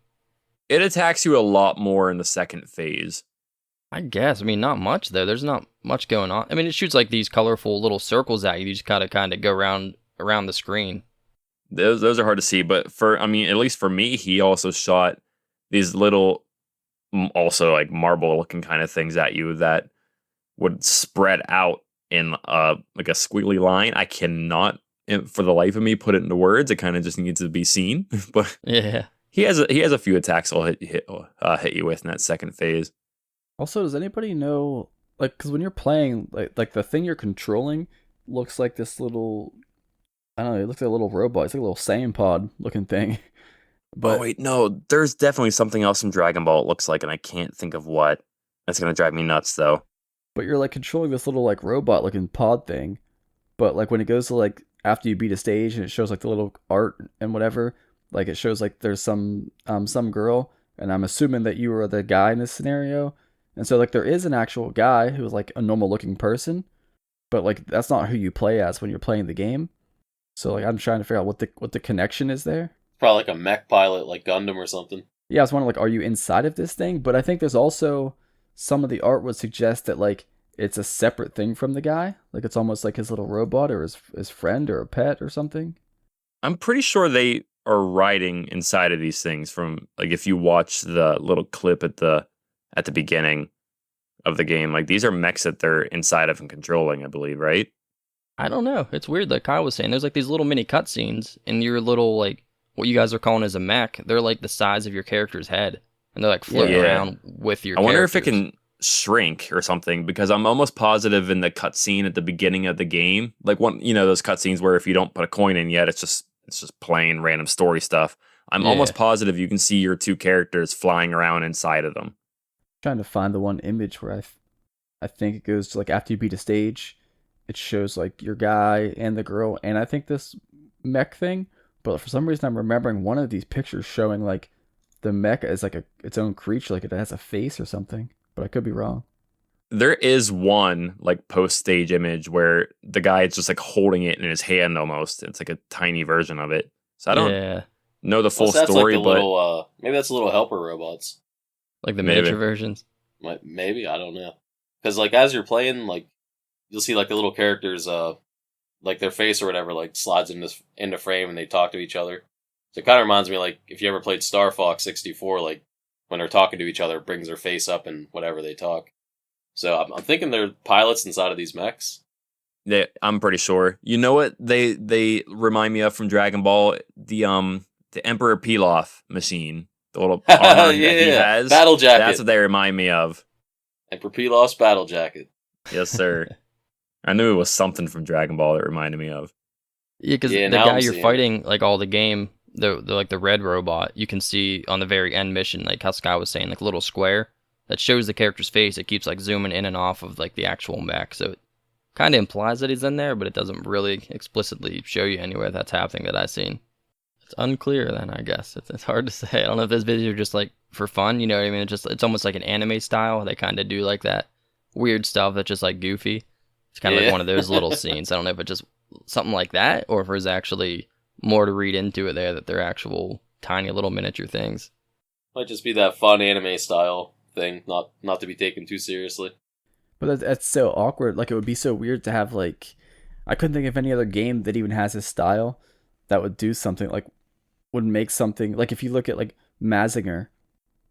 It attacks you a lot more in the second phase. I guess. I mean, not much though. There's not much going on. I mean, it shoots like these colorful little circles at you. You just kind of go around the screen. Those are hard to see, but at least for me, he also shot these little, also like marble looking kind of things at you that would spread out in like a squiggly line. I cannot, for the life of me, put it into words. It kind of just needs to be seen. But yeah, he has a few attacks he'll hit you with in that second phase. Also, does anybody know, like, because when you're playing, like the thing you're controlling looks like this little, I don't know, it looks like a little robot. It's like a little Saiyan pod looking thing. But oh wait, no, there's definitely something else from Dragon Ball it looks like, and I can't think of what. That's gonna drive me nuts though. But you're like controlling this little like robot looking pod thing. But like when it goes to like after you beat a stage and it shows like the little art and whatever, like it shows like there's some girl, and I'm assuming that you were the guy in this scenario. And so like there is an actual guy who's like a normal looking person, but like that's not who you play as when you're playing the game. So like I'm trying to figure out what the connection is there. Probably like a mech pilot, like Gundam or something. Yeah, I was wondering, like, are you inside of this thing? But I think there's also some of the art would suggest that like it's a separate thing from the guy. Like it's almost like his little robot or his friend or a pet or something. I'm pretty sure they are riding inside of these things from like if you watch the little clip at the beginning of the game. Like these are mechs that they're inside of and controlling, I believe, right? I don't know. It's weird. Like Kyle was saying, there's like these little mini cutscenes, and your little like what you guys are calling as a mech, they're like the size of your character's head, and they're like floating around with your. I wonder characters. if it can shrink or something, because I'm almost positive in the cutscene at the beginning of the game, like those cutscenes where if you don't put a coin in yet, it's just plain random story stuff. I'm almost positive you can see your two characters flying around inside of them. Trying to find the one image where I think it goes to like after you beat a stage, it shows like your guy and the girl and I think this mech thing. But for some reason, I'm remembering one of these pictures showing like the mech as like its own creature, like it has a face or something. But I could be wrong. There is one like post-stage image where the guy is just like holding it in his hand almost. It's like a tiny version of it. So I don't know the full story, like but little, maybe that's little helper robots. Like the miniature versions? Maybe, I don't know. Because like as you're playing, like you'll see like the little characters like their face or whatever like slides into frame and they talk to each other. So it kind of reminds me like if you ever played Star Fox 64, like when they're talking to each other, it brings their face up and whatever they talk. So I'm thinking they're pilots inside of these mechs. Yeah, I'm pretty sure. You know what they remind me of from Dragon Ball? The Emperor Pilaf machine, the little armor that he has. Battle jacket. That's what they remind me of. Emperor Pilaf's battle jacket. Yes, sir. I knew it was something from Dragon Ball that reminded me of. Yeah, because the guy you're fighting, like all the game, the like the red robot, you can see on the very end mission, like how Sky was saying, like a little square that shows the character's face. It keeps like zooming in and off of like the actual mech, so it kind of implies that he's in there, but it doesn't really explicitly show you anywhere that's happening that I've seen. It's unclear then, I guess. It's hard to say. I don't know if this video is just like for fun, you know what I mean? It's almost like an anime style. They kind of do like that weird stuff that's just like goofy. It's kind of like one of those little scenes. I don't know if it's just something like that or if there's actually more to read into it there, that they're actual tiny little miniature things. Might just be that fun anime style thing, not to be taken too seriously. But that's so awkward. Like, it would be so weird to have, like... I couldn't think of any other game that even has this style that would do something, like, would make something... Like, if you look at, like, Mazinger,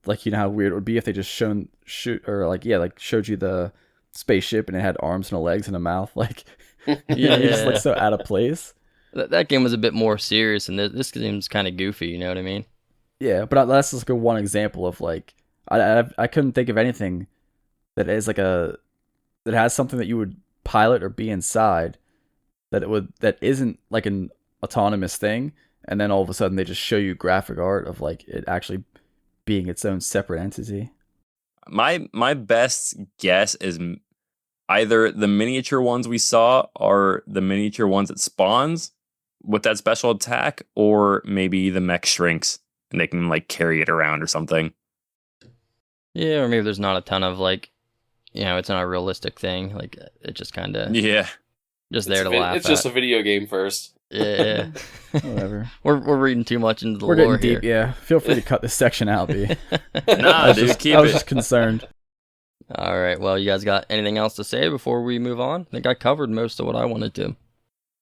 like, you know how weird it would be if they just showed you the spaceship and it had arms and legs and a mouth. Like, yeah, it just looks so out of place. That game was a bit more serious, and this game's kind of goofy, you know what I mean? Yeah, but that's just like one example of, like... I couldn't think of anything that is, like, that has something that you would pilot or be inside that isn't like an autonomous thing, and then all of a sudden they just show you graphic art of like it actually being its own separate entity. My best guess is either the miniature ones we saw are the miniature ones it spawns with that special attack, or maybe the mech shrinks and they can like carry it around or something. Yeah, or maybe there's not a ton of like, you know, it's not a realistic thing. Like, it just kind of... Yeah. Just there to laugh at. It's just a video game first. Yeah. Whatever. We're reading too much into the lore lore getting deep, here. Yeah. Feel free to cut this section out, B. Nah, dude, keep it. I was just concerned. All right, well, you guys got anything else to say before we move on? I think I covered most of what I wanted to.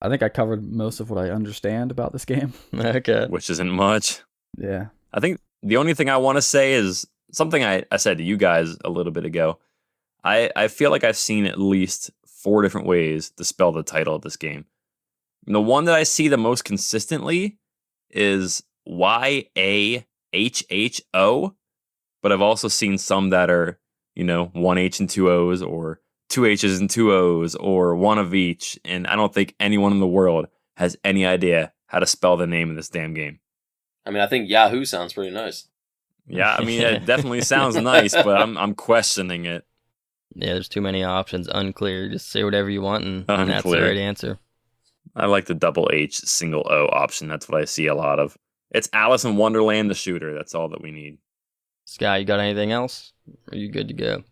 I think I covered most of what I understand about this game. Okay. Which isn't much. Yeah. I think the only thing I want to say is something I said to you guys a little bit ago. I feel like I've seen at least 4 different ways to spell the title of this game. And the one that I see the most consistently is YAHHO, but I've also seen some that are, you know, 1 H and 2 O's, or 2 H's and 2 O's, or one of each, and I don't think anyone in the world has any idea how to spell the name of this damn game. I mean, I think Yahoo sounds pretty nice. Yeah, I mean, it definitely sounds nice, but I'm questioning it. Yeah, there's too many options. Unclear. Just say whatever you want, and that's the right answer. I like the double H, single O option. That's what I see a lot of. It's Alice in Wonderland, the shooter. That's all that we need. Sky, you got anything else? Or are you good to go?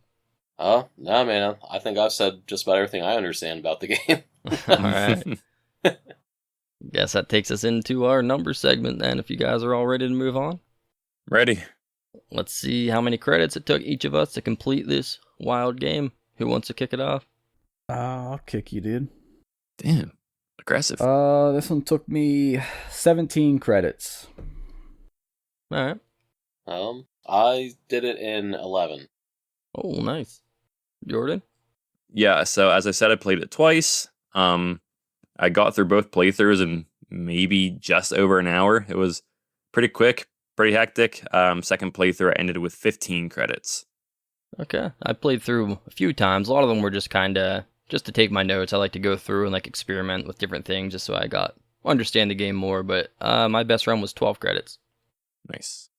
No, man. I think I've said just about everything I understand about the game. All right. Guess that takes us into our number segment then, if you guys are all ready to move on. Ready. Let's see how many credits it took each of us to complete this wild game. Who wants to kick it off? I'll kick you, dude. Damn. Aggressive. This one took me 17 credits. All right. I did it in 11. Oh, nice. Jordan? Yeah, so as I said, I played it twice. I got through both playthroughs in maybe just over an hour. It was pretty quick, pretty hectic. Second playthrough, I ended with 15 credits. Okay. I played through a few times. A lot of them were just kind of, just to take my notes. I like to go through and like experiment with different things just so I understand the game more. But my best run was 12 credits. Nice.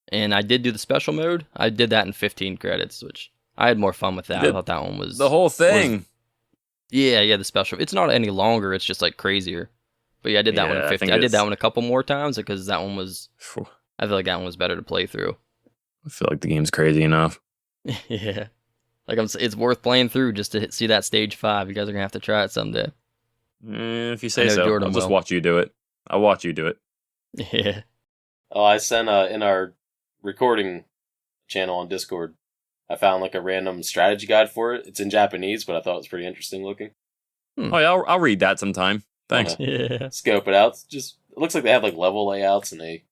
And I did do the special mode. I did that in 15 credits, which I had more fun with that. I thought that one was... The whole thing. Yeah, the special. It's not any longer. It's just like crazier. But yeah, I did that one in 15. I did that one a couple more times because that one was... I feel like that one was better to play through. I feel like the game's crazy enough. Yeah. Like it's worth playing through just to see that stage 5. You guys are going to have to try it someday. If you say so. Jordan I'll just watch you do it. I'll watch you do it. Yeah. Oh, I sent in our recording channel on Discord, I found like a random strategy guide for it. It's in Japanese, but I thought it was pretty interesting looking. Oh yeah, I'll read that sometime. Thanks. Yeah. Scope it out. It looks like they have like level layouts and they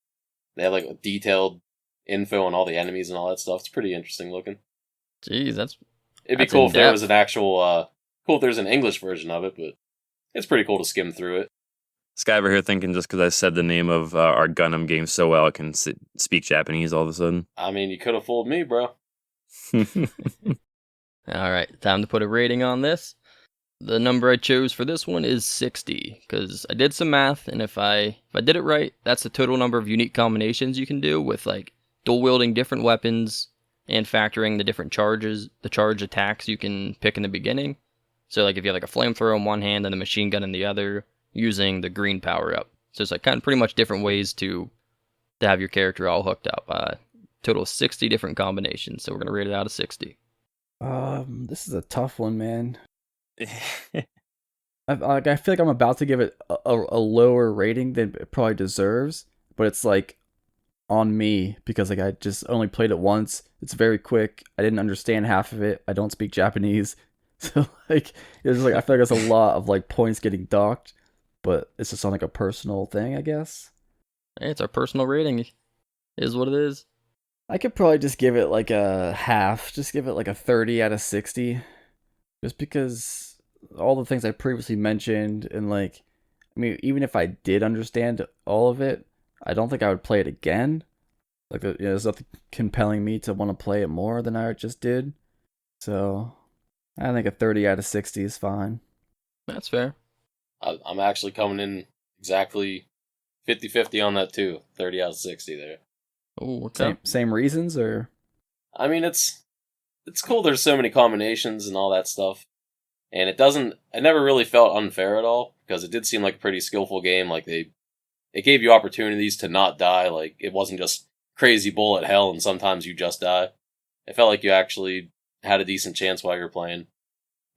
have like detailed info on all the enemies and all that stuff. It's pretty interesting looking. Jeez, It'd be that's cool if there in-depth. was an actual cool if there's an English version of it, but it's pretty cool to skim through it. This guy over here thinking just because I said the name of our Gundam game so well, I can speak Japanese all of a sudden. I mean, you could have fooled me, bro. All right, time to put a rating on this. The number I chose for this one is 60, because I did some math, and if I did it right, that's the total number of unique combinations you can do with like dual wielding different weapons and factoring the different charges, the charge attacks you can pick in the beginning. So like if you have like a flamethrower in one hand and a machine gun in the other, using the green power up. So it's like kind of pretty much different ways to have your character all hooked up. Total of 60 different combinations. So we're gonna rate it out of 60. This is a tough one, man. I feel like I'm about to give it a lower rating than it probably deserves, but it's like on me because like I just only played it once. It's very quick. I didn't understand half of it. I don't speak Japanese, so like it's like I feel like there's a lot of like points getting docked, but it's just on like a personal thing, I guess. Hey, it's our personal rating. It is what it is. I could probably just give it like a half. Just give it like a 30 out of 60. Just because all the things I previously mentioned, and like, I mean, even if I did understand all of it, I don't think I would play it again. Like, there's nothing compelling me to want to play it more than I just did. So, I think a 30 out of 60 is fine. That's fair. I'm actually coming in exactly 50-50 on that too. 30 out of 60 there. Oh, okay. Same reasons, or? I mean, it's cool. There's so many combinations and all that stuff, and it never really felt unfair at all because it did seem like a pretty skillful game. Like it gave you opportunities to not die. Like it wasn't just crazy bullet hell and sometimes you just die. It felt like you actually had a decent chance while you were playing.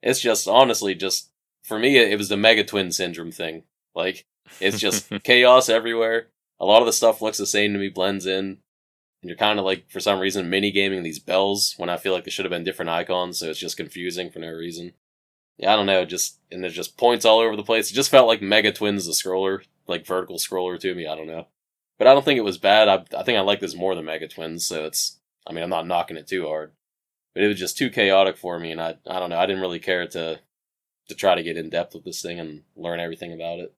It's just honestly just for me it was the Mega Twin syndrome thing. Like it's just chaos everywhere. A lot of the stuff looks the same to me, blends in. And you're kind of like, for some reason, mini-gaming these bells when I feel like they should have been different icons, so it's just confusing for no reason. Yeah, I don't know, and there's just points all over the place. It just felt like Mega Twins, the scroller, like vertical scroller to me, I don't know. But I don't think it was bad. I think I like this more than Mega Twins, so I'm not knocking it too hard. But it was just too chaotic for me, and I don't know, I didn't really care to try to get in depth with this thing and learn everything about it.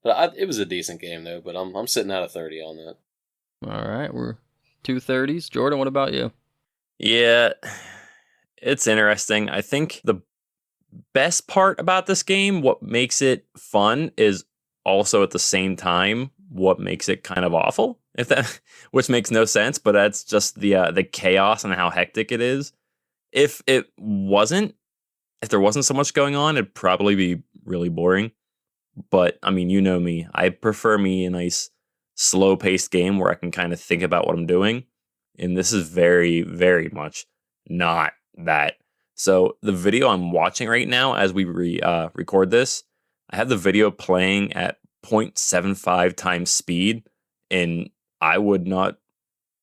But it was a decent game, though, but I'm sitting at a 30 on that. All right, we're 230s. Jordan, what about you? Yeah, it's interesting. I think the best part about this game, what makes it fun, is also at the same time what makes it kind of awful. Which makes no sense, but that's just the chaos and how hectic it is. If there wasn't so much going on, it'd probably be really boring. But I mean, you know me. I prefer a nice slow-paced game where I can kind of think about what I'm doing. And this is very, very much not that. So the video I'm watching right now as we record this, I have the video playing at 0.75 times speed, and I would not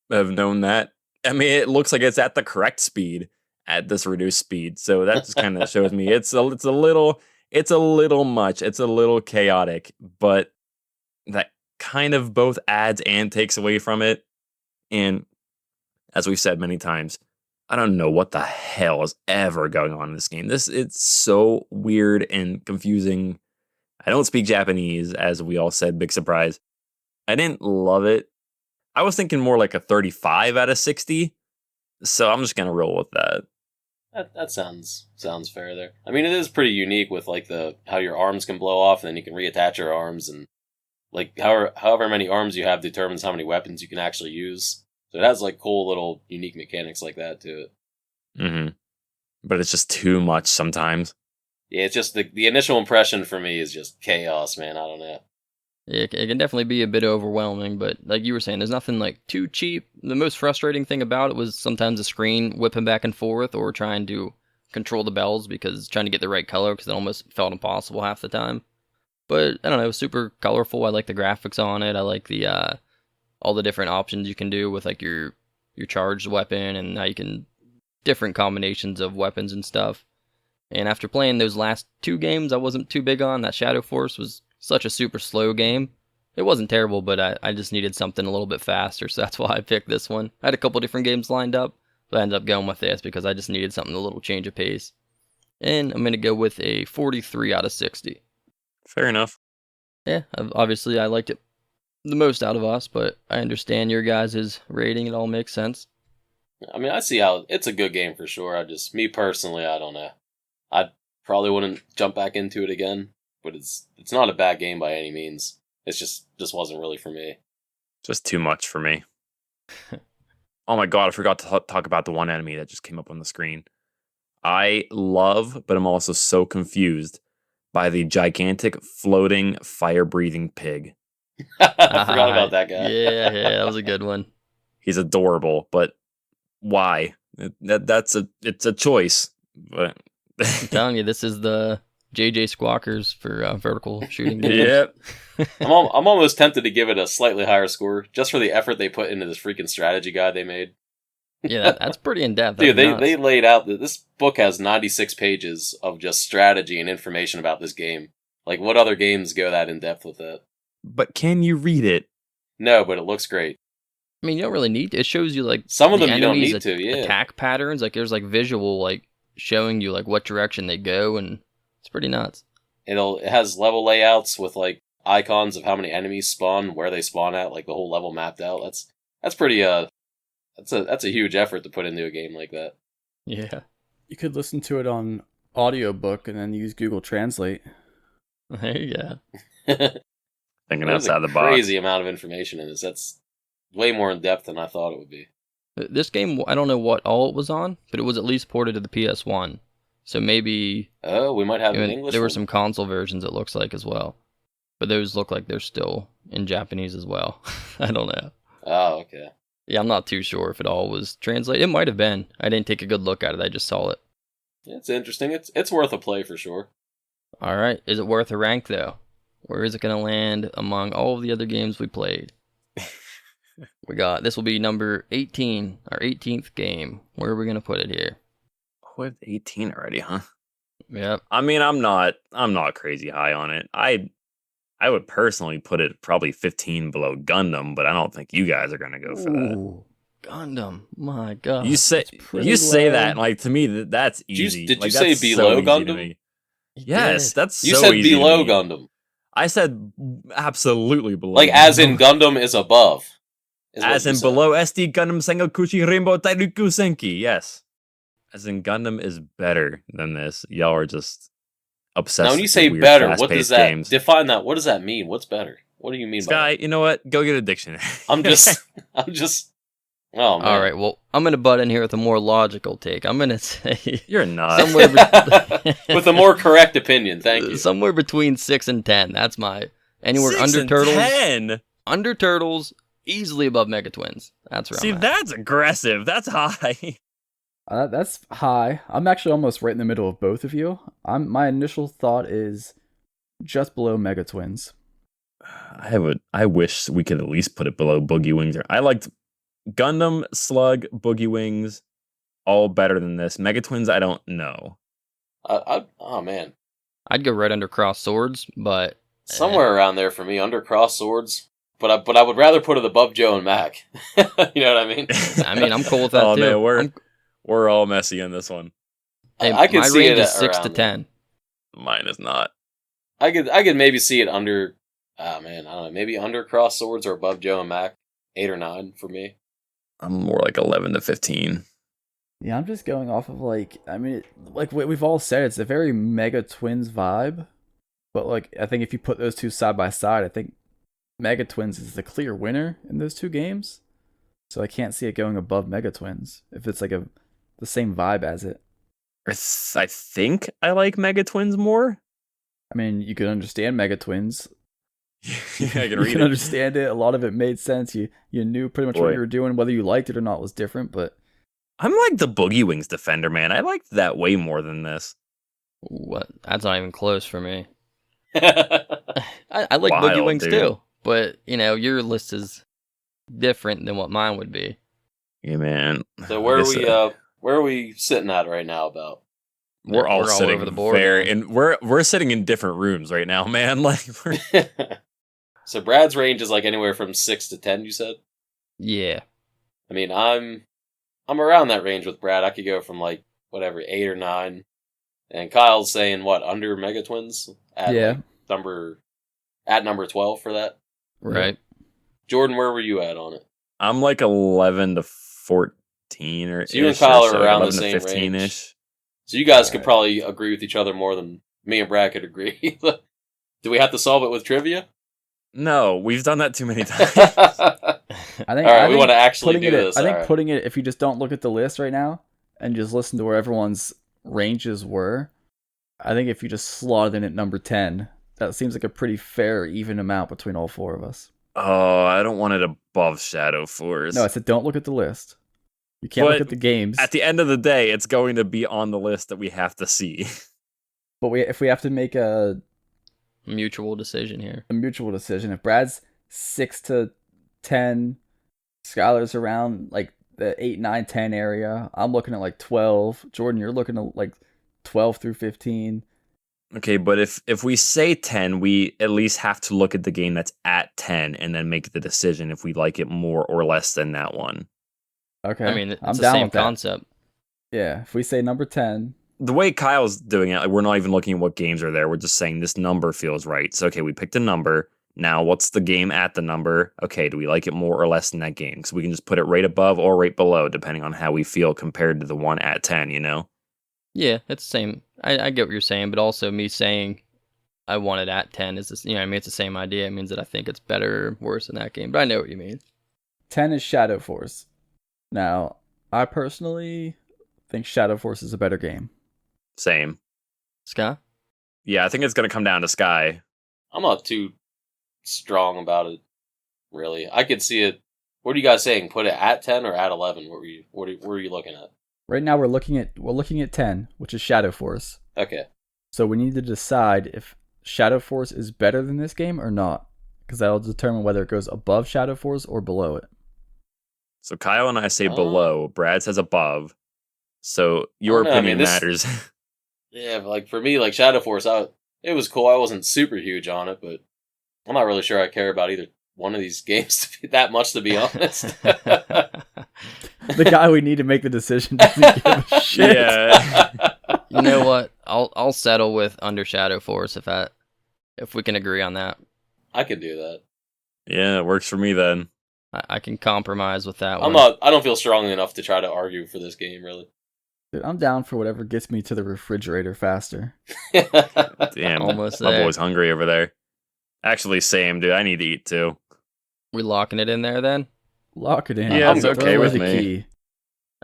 have known that. I mean, it looks like it's at the correct speed at this reduced speed. So that just kind of shows me it's a little much. It's a little chaotic, but that kind of both adds and takes away from it. And as we've said many times, I don't know what the hell is ever going on in this game. It's so weird and confusing. I don't speak Japanese, as we all said, big surprise. I didn't love it. I was thinking more like a 35 out of 60. So I'm just going to roll with that. That sounds fair there. I mean, it is pretty unique with like how your arms can blow off and then you can reattach your arms, and like however many arms you have determines how many weapons you can actually use. So it has like cool little unique mechanics like that to it. Mm-hmm. But it's just too much sometimes. Yeah, it's just the initial impression for me is just chaos, man. I don't know. Yeah, it can definitely be a bit overwhelming, but like you were saying, there's nothing like too cheap. The most frustrating thing about it was sometimes the screen whipping back and forth or trying to control the bells because trying to get the right color because it almost felt impossible half the time. But I don't know, it was super colorful. I like the graphics on it. I like the all the different options you can do with like your charged weapon and how you can different combinations of weapons and stuff. And after playing those last 2 games I wasn't too big on, that Shadow Force was such a super slow game. It wasn't terrible, but I just needed something a little bit faster, so that's why I picked this one. I had a couple different games lined up, but I ended up going with this because I just needed something a little change of pace. And I'm going to go with a 43 out of 60. Fair enough. Yeah, obviously I liked it the most out of us, but I understand your guys' rating. It all makes sense. I mean, I see how it's a good game for sure. Me personally, I don't know. I probably wouldn't jump back into it again, but it's not a bad game by any means. It's just wasn't really for me. Just too much for me. Oh my god, I forgot to talk about the one enemy that just came up on the screen. I love, but I'm also so confused by the gigantic floating fire-breathing pig. I forgot about that guy. Yeah, that was a good one. He's adorable, but why? It's a choice. But I'm telling you, this is the JJ Squawkers for vertical shooting games. Yep. I'm almost tempted to give it a slightly higher score just for the effort they put into this freaking strategy guide they made. Yeah, that's pretty in depth. Dude, they laid out that this book has 96 pages of just strategy and information about this game. Like, what other games go that in depth with that? But can you read it? No, but it looks great. I mean, you don't really need to. It shows you like Some of the them you don't enemies' need to, yeah. attack patterns. Like there's like visual like showing you like what direction they go, and it's pretty nuts. It has level layouts with like icons of how many enemies spawn, where they spawn at, like the whole level mapped out. That's pretty that's a huge effort to put into a game like that. Yeah. You could listen to it on audiobook and then use Google Translate. There you go. Thinking There's outside a the box. crazy amount of information in this. That's way more in depth than I thought it would be. This game, I don't know what all it was on, but it was at least ported to the PS1. So maybe Oh, we might have an English there were one. some console versions, it looks like, as well. But those look like they're still in Japanese as well. I don't know. Oh, okay. Yeah, I'm not too sure if it all was translated. It might have been. I didn't take a good look at it. I just saw it. Yeah, it's interesting. It's worth a play for sure. All right. Is it worth a rank, though? Where is it going to land among all of the other games we played? This will be number 18, our 18th game. Where are we going to put it here? We're at 18 already, huh? Yep. I mean, I'm not crazy high on it. I would personally put it probably 15 below Gundam, but I don't think you guys are gonna go for that. Ooh, Gundam. My God. You say that, and like to me that's easy. Did you Like, say that's below so easy to Gundam? me. Yes, that's You so said easy to below me. Gundam. I said absolutely below. Like, as in Gundam is above. is what As you in said. below SD Gundam Sengokuchi Rainbow Tairuku Senki. Yes. As in Gundam is better than this. Y'all are just obsessed. Now, when you with say weird, better, what fast-paced does that games. define? That what does that mean? What's better? What do you mean by Sky, that? you know what? Go get a dictionary. I'm just. Oh man! All right. Well, I'm going to butt in here with a more logical take. I'm going to say You're not. somewhere With a more correct opinion, thank you. somewhere between 6 and 10. That's my anywhere 6 under and Turtles. 10. Under Turtles, easily above Mega Twins. That's where See, I'm at. that's aggressive. That's high. That's high. I'm actually almost right in the middle of both of you. My initial thought is just below Mega Twins. I wish we could at least put it below Boogie Wings. I liked Gundam, Slug, Boogie Wings, all better than this. Mega Twins, I don't know. Oh man, I'd go right under Cross Swords, but somewhere around there for me, under Cross Swords. But I would rather put it above Joe and Mac. You know what I mean? I'm cool with that Oh, too. man, we're all messy in this one. Hey, I could my see range it is 6 to around 10. Mine is not. I could maybe see it under. Oh man, I don't know. Maybe under Cross Swords or above Joe and Mac. 8 or 9 for me. I'm more like 11 to 15. Yeah, I'm just going off of like what we've all said, it's a very Mega Twins vibe. But like I think if you put those two side by side, I think Mega Twins is the clear winner in those two games. So I can't see it going above Mega Twins if it's like the same vibe as it. I think I like Mega Twins more. I mean, you can understand Mega Twins. Yeah, I can You read can it. understand it. A lot of it made sense. You knew pretty much what Boy. you were doing. Whether you liked it or not was different, but I'm like the Boogie Wings defender, man. I liked that way more than this. What? That's not even close for me. I I like Wild, Boogie Wings dude. too, but your list is different than what mine would be. Yeah, man. So where This, are we sitting at right now about? We're all all sitting over the board, very, man. and we're sitting in different rooms right now, man. Like, So Brad's range is like anywhere from 6 to 10. You said. Yeah. I mean, I'm around that range with Brad. I could go from like whatever 8 or 9, and Kyle's saying what under Mega Twins at Yeah. like number 12 for that. Right. Jordan, where were you at on it? I'm like 11 to 14 or So you and Kyle are so around the 11 to same 15 range. ish. So you guys All could right. probably agree with each other more than me and Brad could agree. Do we have to solve it with trivia? No, we've done that too many times. I think. All right, I we think want to actually putting do it. this. I think all right. putting it. If you just don't look at the list right now and just listen to where everyone's ranges were, I think if you just slot in at number 10, that seems like a pretty fair, even amount between all 4 of us. Oh, I don't want it above Shadow Force. No, I said don't look at the list. You can't But look at the games. At the end of the day, it's going to be on the list that we have to see. But if we have to make a Mutual decision here. mutual decision, if Brad's 6 to 10, Skylar's around like the 8, 9, 10 area, I'm looking at like 12. Jordan, you're looking at like 12 through 15. Okay, but if we say 10, we at least have to look at the game that's at 10 and then make the decision if we like it more or less than that one. Okay. I mean, it's I'm the down same with that. concept. Yeah, if we say number 10, The way Kyle's doing it, like, we're not even looking at what games are there. We're just saying this number feels right. So, okay, we picked a number. Now, what's the game at the number? Okay, do we like it more or less than that game? Because we can just put it right above or right below, depending on how we feel compared to the one at 10, you know? Yeah, it's the same. I get what you're saying, but also me saying I want it at 10 is this, you know, I mean, it's the same idea. It means that I think it's better or worse than that game, but I know what you mean. 10 is Shadow Force. Now, I personally think Shadow Force is a better game. Same. Scott? Yeah, I think it's going to come down to Sky. I'm not too strong about it, really. I could see it. What are you guys saying? Put it at 10 or at 11? What were you looking at? Right now we're looking at 10, which is Shadow Force. Okay. So we need to decide if Shadow Force is better than this game or not, because that'll determine whether it goes above Shadow Force or below it. So Kyle and I say Oh. below. Brad says above. So your know, I mean, opinion this- matters. Yeah, but like for me, like Shadow Force, it was cool. I wasn't super huge on it, but I'm not really sure I care about either one of these games that much, to be honest. The guy we need to make the decision doesn't give a shit. Yeah. You know what? I'll settle with under Shadow Force if we can agree on that. I can do that. Yeah, it works for me then. I can compromise with that I one. don't feel strongly enough to try to argue for this game, really. Dude, I'm down for whatever gets me to the refrigerator faster. Damn, Almost my there. boy's hungry over there. Actually, same, dude. I need to eat too. We locking it in there then? Lock it in. Yeah, it's Throw okay away with the me. key.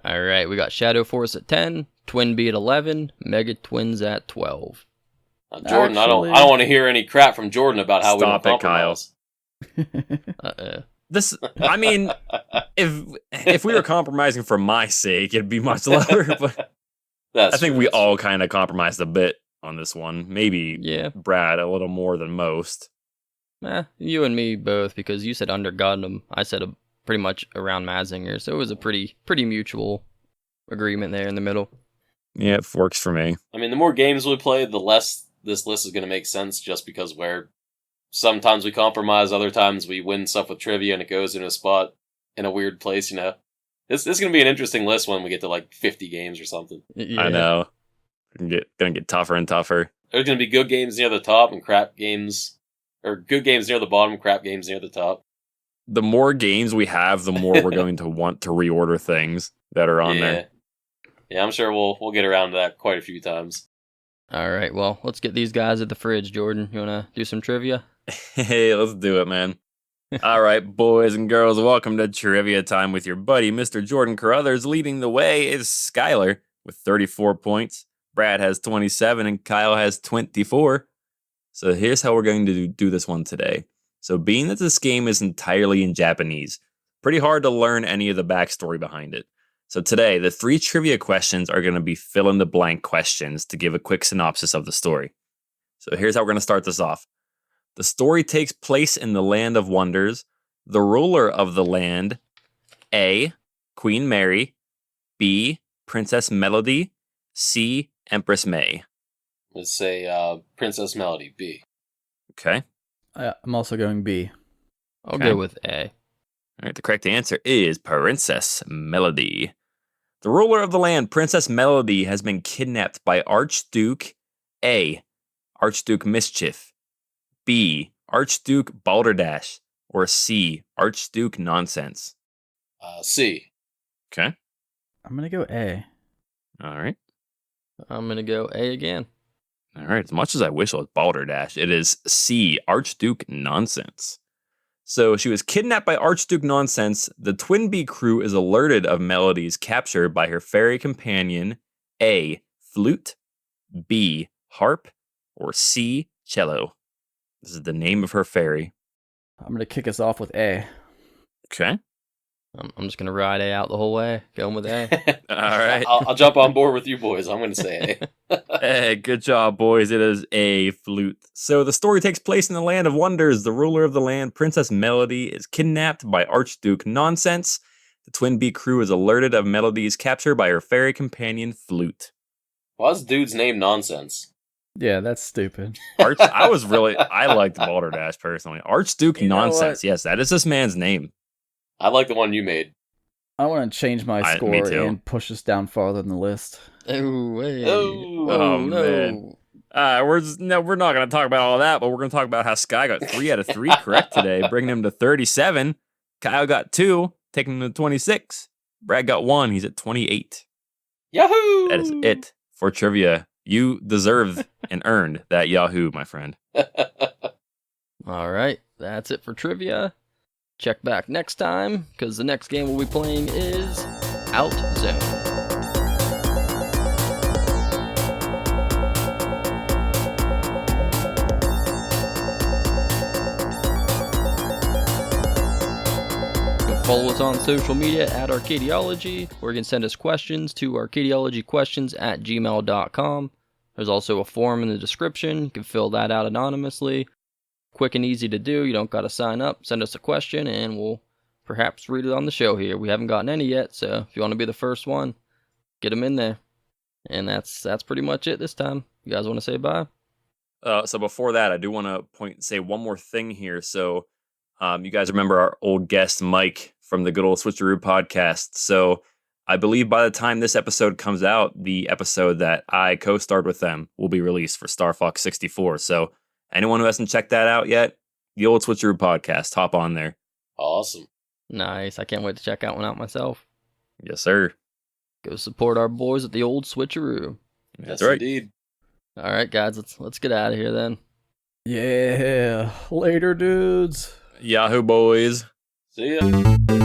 All right, we got Shadow Force at 10, TwinBee at 11, Mega Twins at 12. Jordan, I don't Actually- want to hear any crap from Jordan about how Stop we it, don't compromise. This, I mean, if we were compromising for my sake, it'd be much lower. But That's I think true, we that's all true. kind of compromised a bit on this one. Maybe Yeah, Brad a little more than most. you and me both, because you said under Gundam, I said pretty much around Mazinger, so it was a pretty mutual agreement there in the middle. Yeah, it works for me. I mean, the more games we play, the less this list is going to make sense, just because sometimes we compromise, other times we win stuff with trivia and it goes in a spot in a weird place, you know? This is going to be an interesting list when we get to like 50 games or something. Yeah. I know. Gonna get tougher and tougher. There's going to be good games near the top and crap games, or good games near the bottom, crap games near the top. The more games we have, the more we're going to want to reorder things that are on there. Yeah, I'm sure we'll get around to that quite a few times. All right, well, let's get these guys at the fridge, Jordan. You want to do some trivia? Hey, let's do it, man. All right, boys and girls, welcome to Trivia Time with your buddy, Mr. Jordan Carruthers. Leading the way is Skylar with 34 points. Brad has 27 and Kyle has 24. So here's how we're going to do this one today. So being that this game is entirely in Japanese, pretty hard to learn any of the backstory behind it. So today, the 3 trivia questions are going to be fill-in-the-blank questions to give a quick synopsis of the story. So here's how we're going to start this off. The story takes place in the Land of Wonders. The ruler of the land, A, Queen Mary, B, Princess Melody, C, Empress May. Let's say Princess Melody, B. Okay. I'm also going B. I'll Okay. go with A. All right, the correct answer is Princess Melody. The ruler of the land, Princess Melody, has been kidnapped by Archduke A. Archduke Mischief, B. Archduke Balderdash, or C. Archduke Nonsense. C. Okay. I'm gonna go A. All right. I'm going to go A again. All right. As much as I wish it was Balderdash, it is C. Archduke Nonsense. So she was kidnapped by Archduke Nonsense. The TwinBee crew is alerted of Melody's capture by her fairy companion, A. Flute, B. Harp, or C. Cello. This is the name of her fairy. I'm gonna kick us off with A. Okay. I'm just going to ride A out the whole way. Going with A. All right. I'll jump on board with you boys. I'm going to say A. Hey, good job, boys. It is A. Flute. So the story takes place in the Land of Wonders. The ruler of the land, Princess Melody, is kidnapped by Archduke Nonsense. The TwinBee crew is alerted of Melody's capture by her fairy companion, Flute. Why's the dude's name Nonsense? Yeah, that's stupid. I liked Balderdash personally. Archduke You know Nonsense. what? Yes, that is this man's name. I like the one you made. I want to change my Me score too. and push us down farther in the list. Oh, hey. Oh, man. We're not going to talk about all that, but we're going to talk about how Sky got 3 out of 3 correct today, bringing him to 37. Kyle got 2, taking him to 26. Brad got 1. He's at 28. Yahoo! That is it for trivia. You deserve and earned that Yahoo, my friend. All right. That's it for trivia. Check back next time, because the next game we'll be playing is Out Zone. Follow us on social media at Arcadiology, or you can send us questions to arcadiologyquestions@gmail.com. There's also a form in the description. You can fill that out anonymously. Quick and easy to do. You don't got to sign up. Send us a question, and we'll perhaps read it on the show here. We haven't gotten any yet, so if you want to be the first one, get them in there. And that's pretty much it this time. You guys want to say bye? So before that, I do want to say one more thing here. So you guys remember our old guest, Mike, from the good old Switcheroo podcast. So I believe by the time this episode comes out, the episode that I co-starred with them will be released for Star Fox 64. So anyone who hasn't checked that out yet, the old Switcheroo podcast, hop on there. Awesome. Nice. I can't wait to check that one out myself. Yes, sir. Go support our boys at the old Switcheroo. That's Yes, right. indeed. All right, guys, let's get out of here then. Yeah, later, dudes. Yahoo, boys. See ya.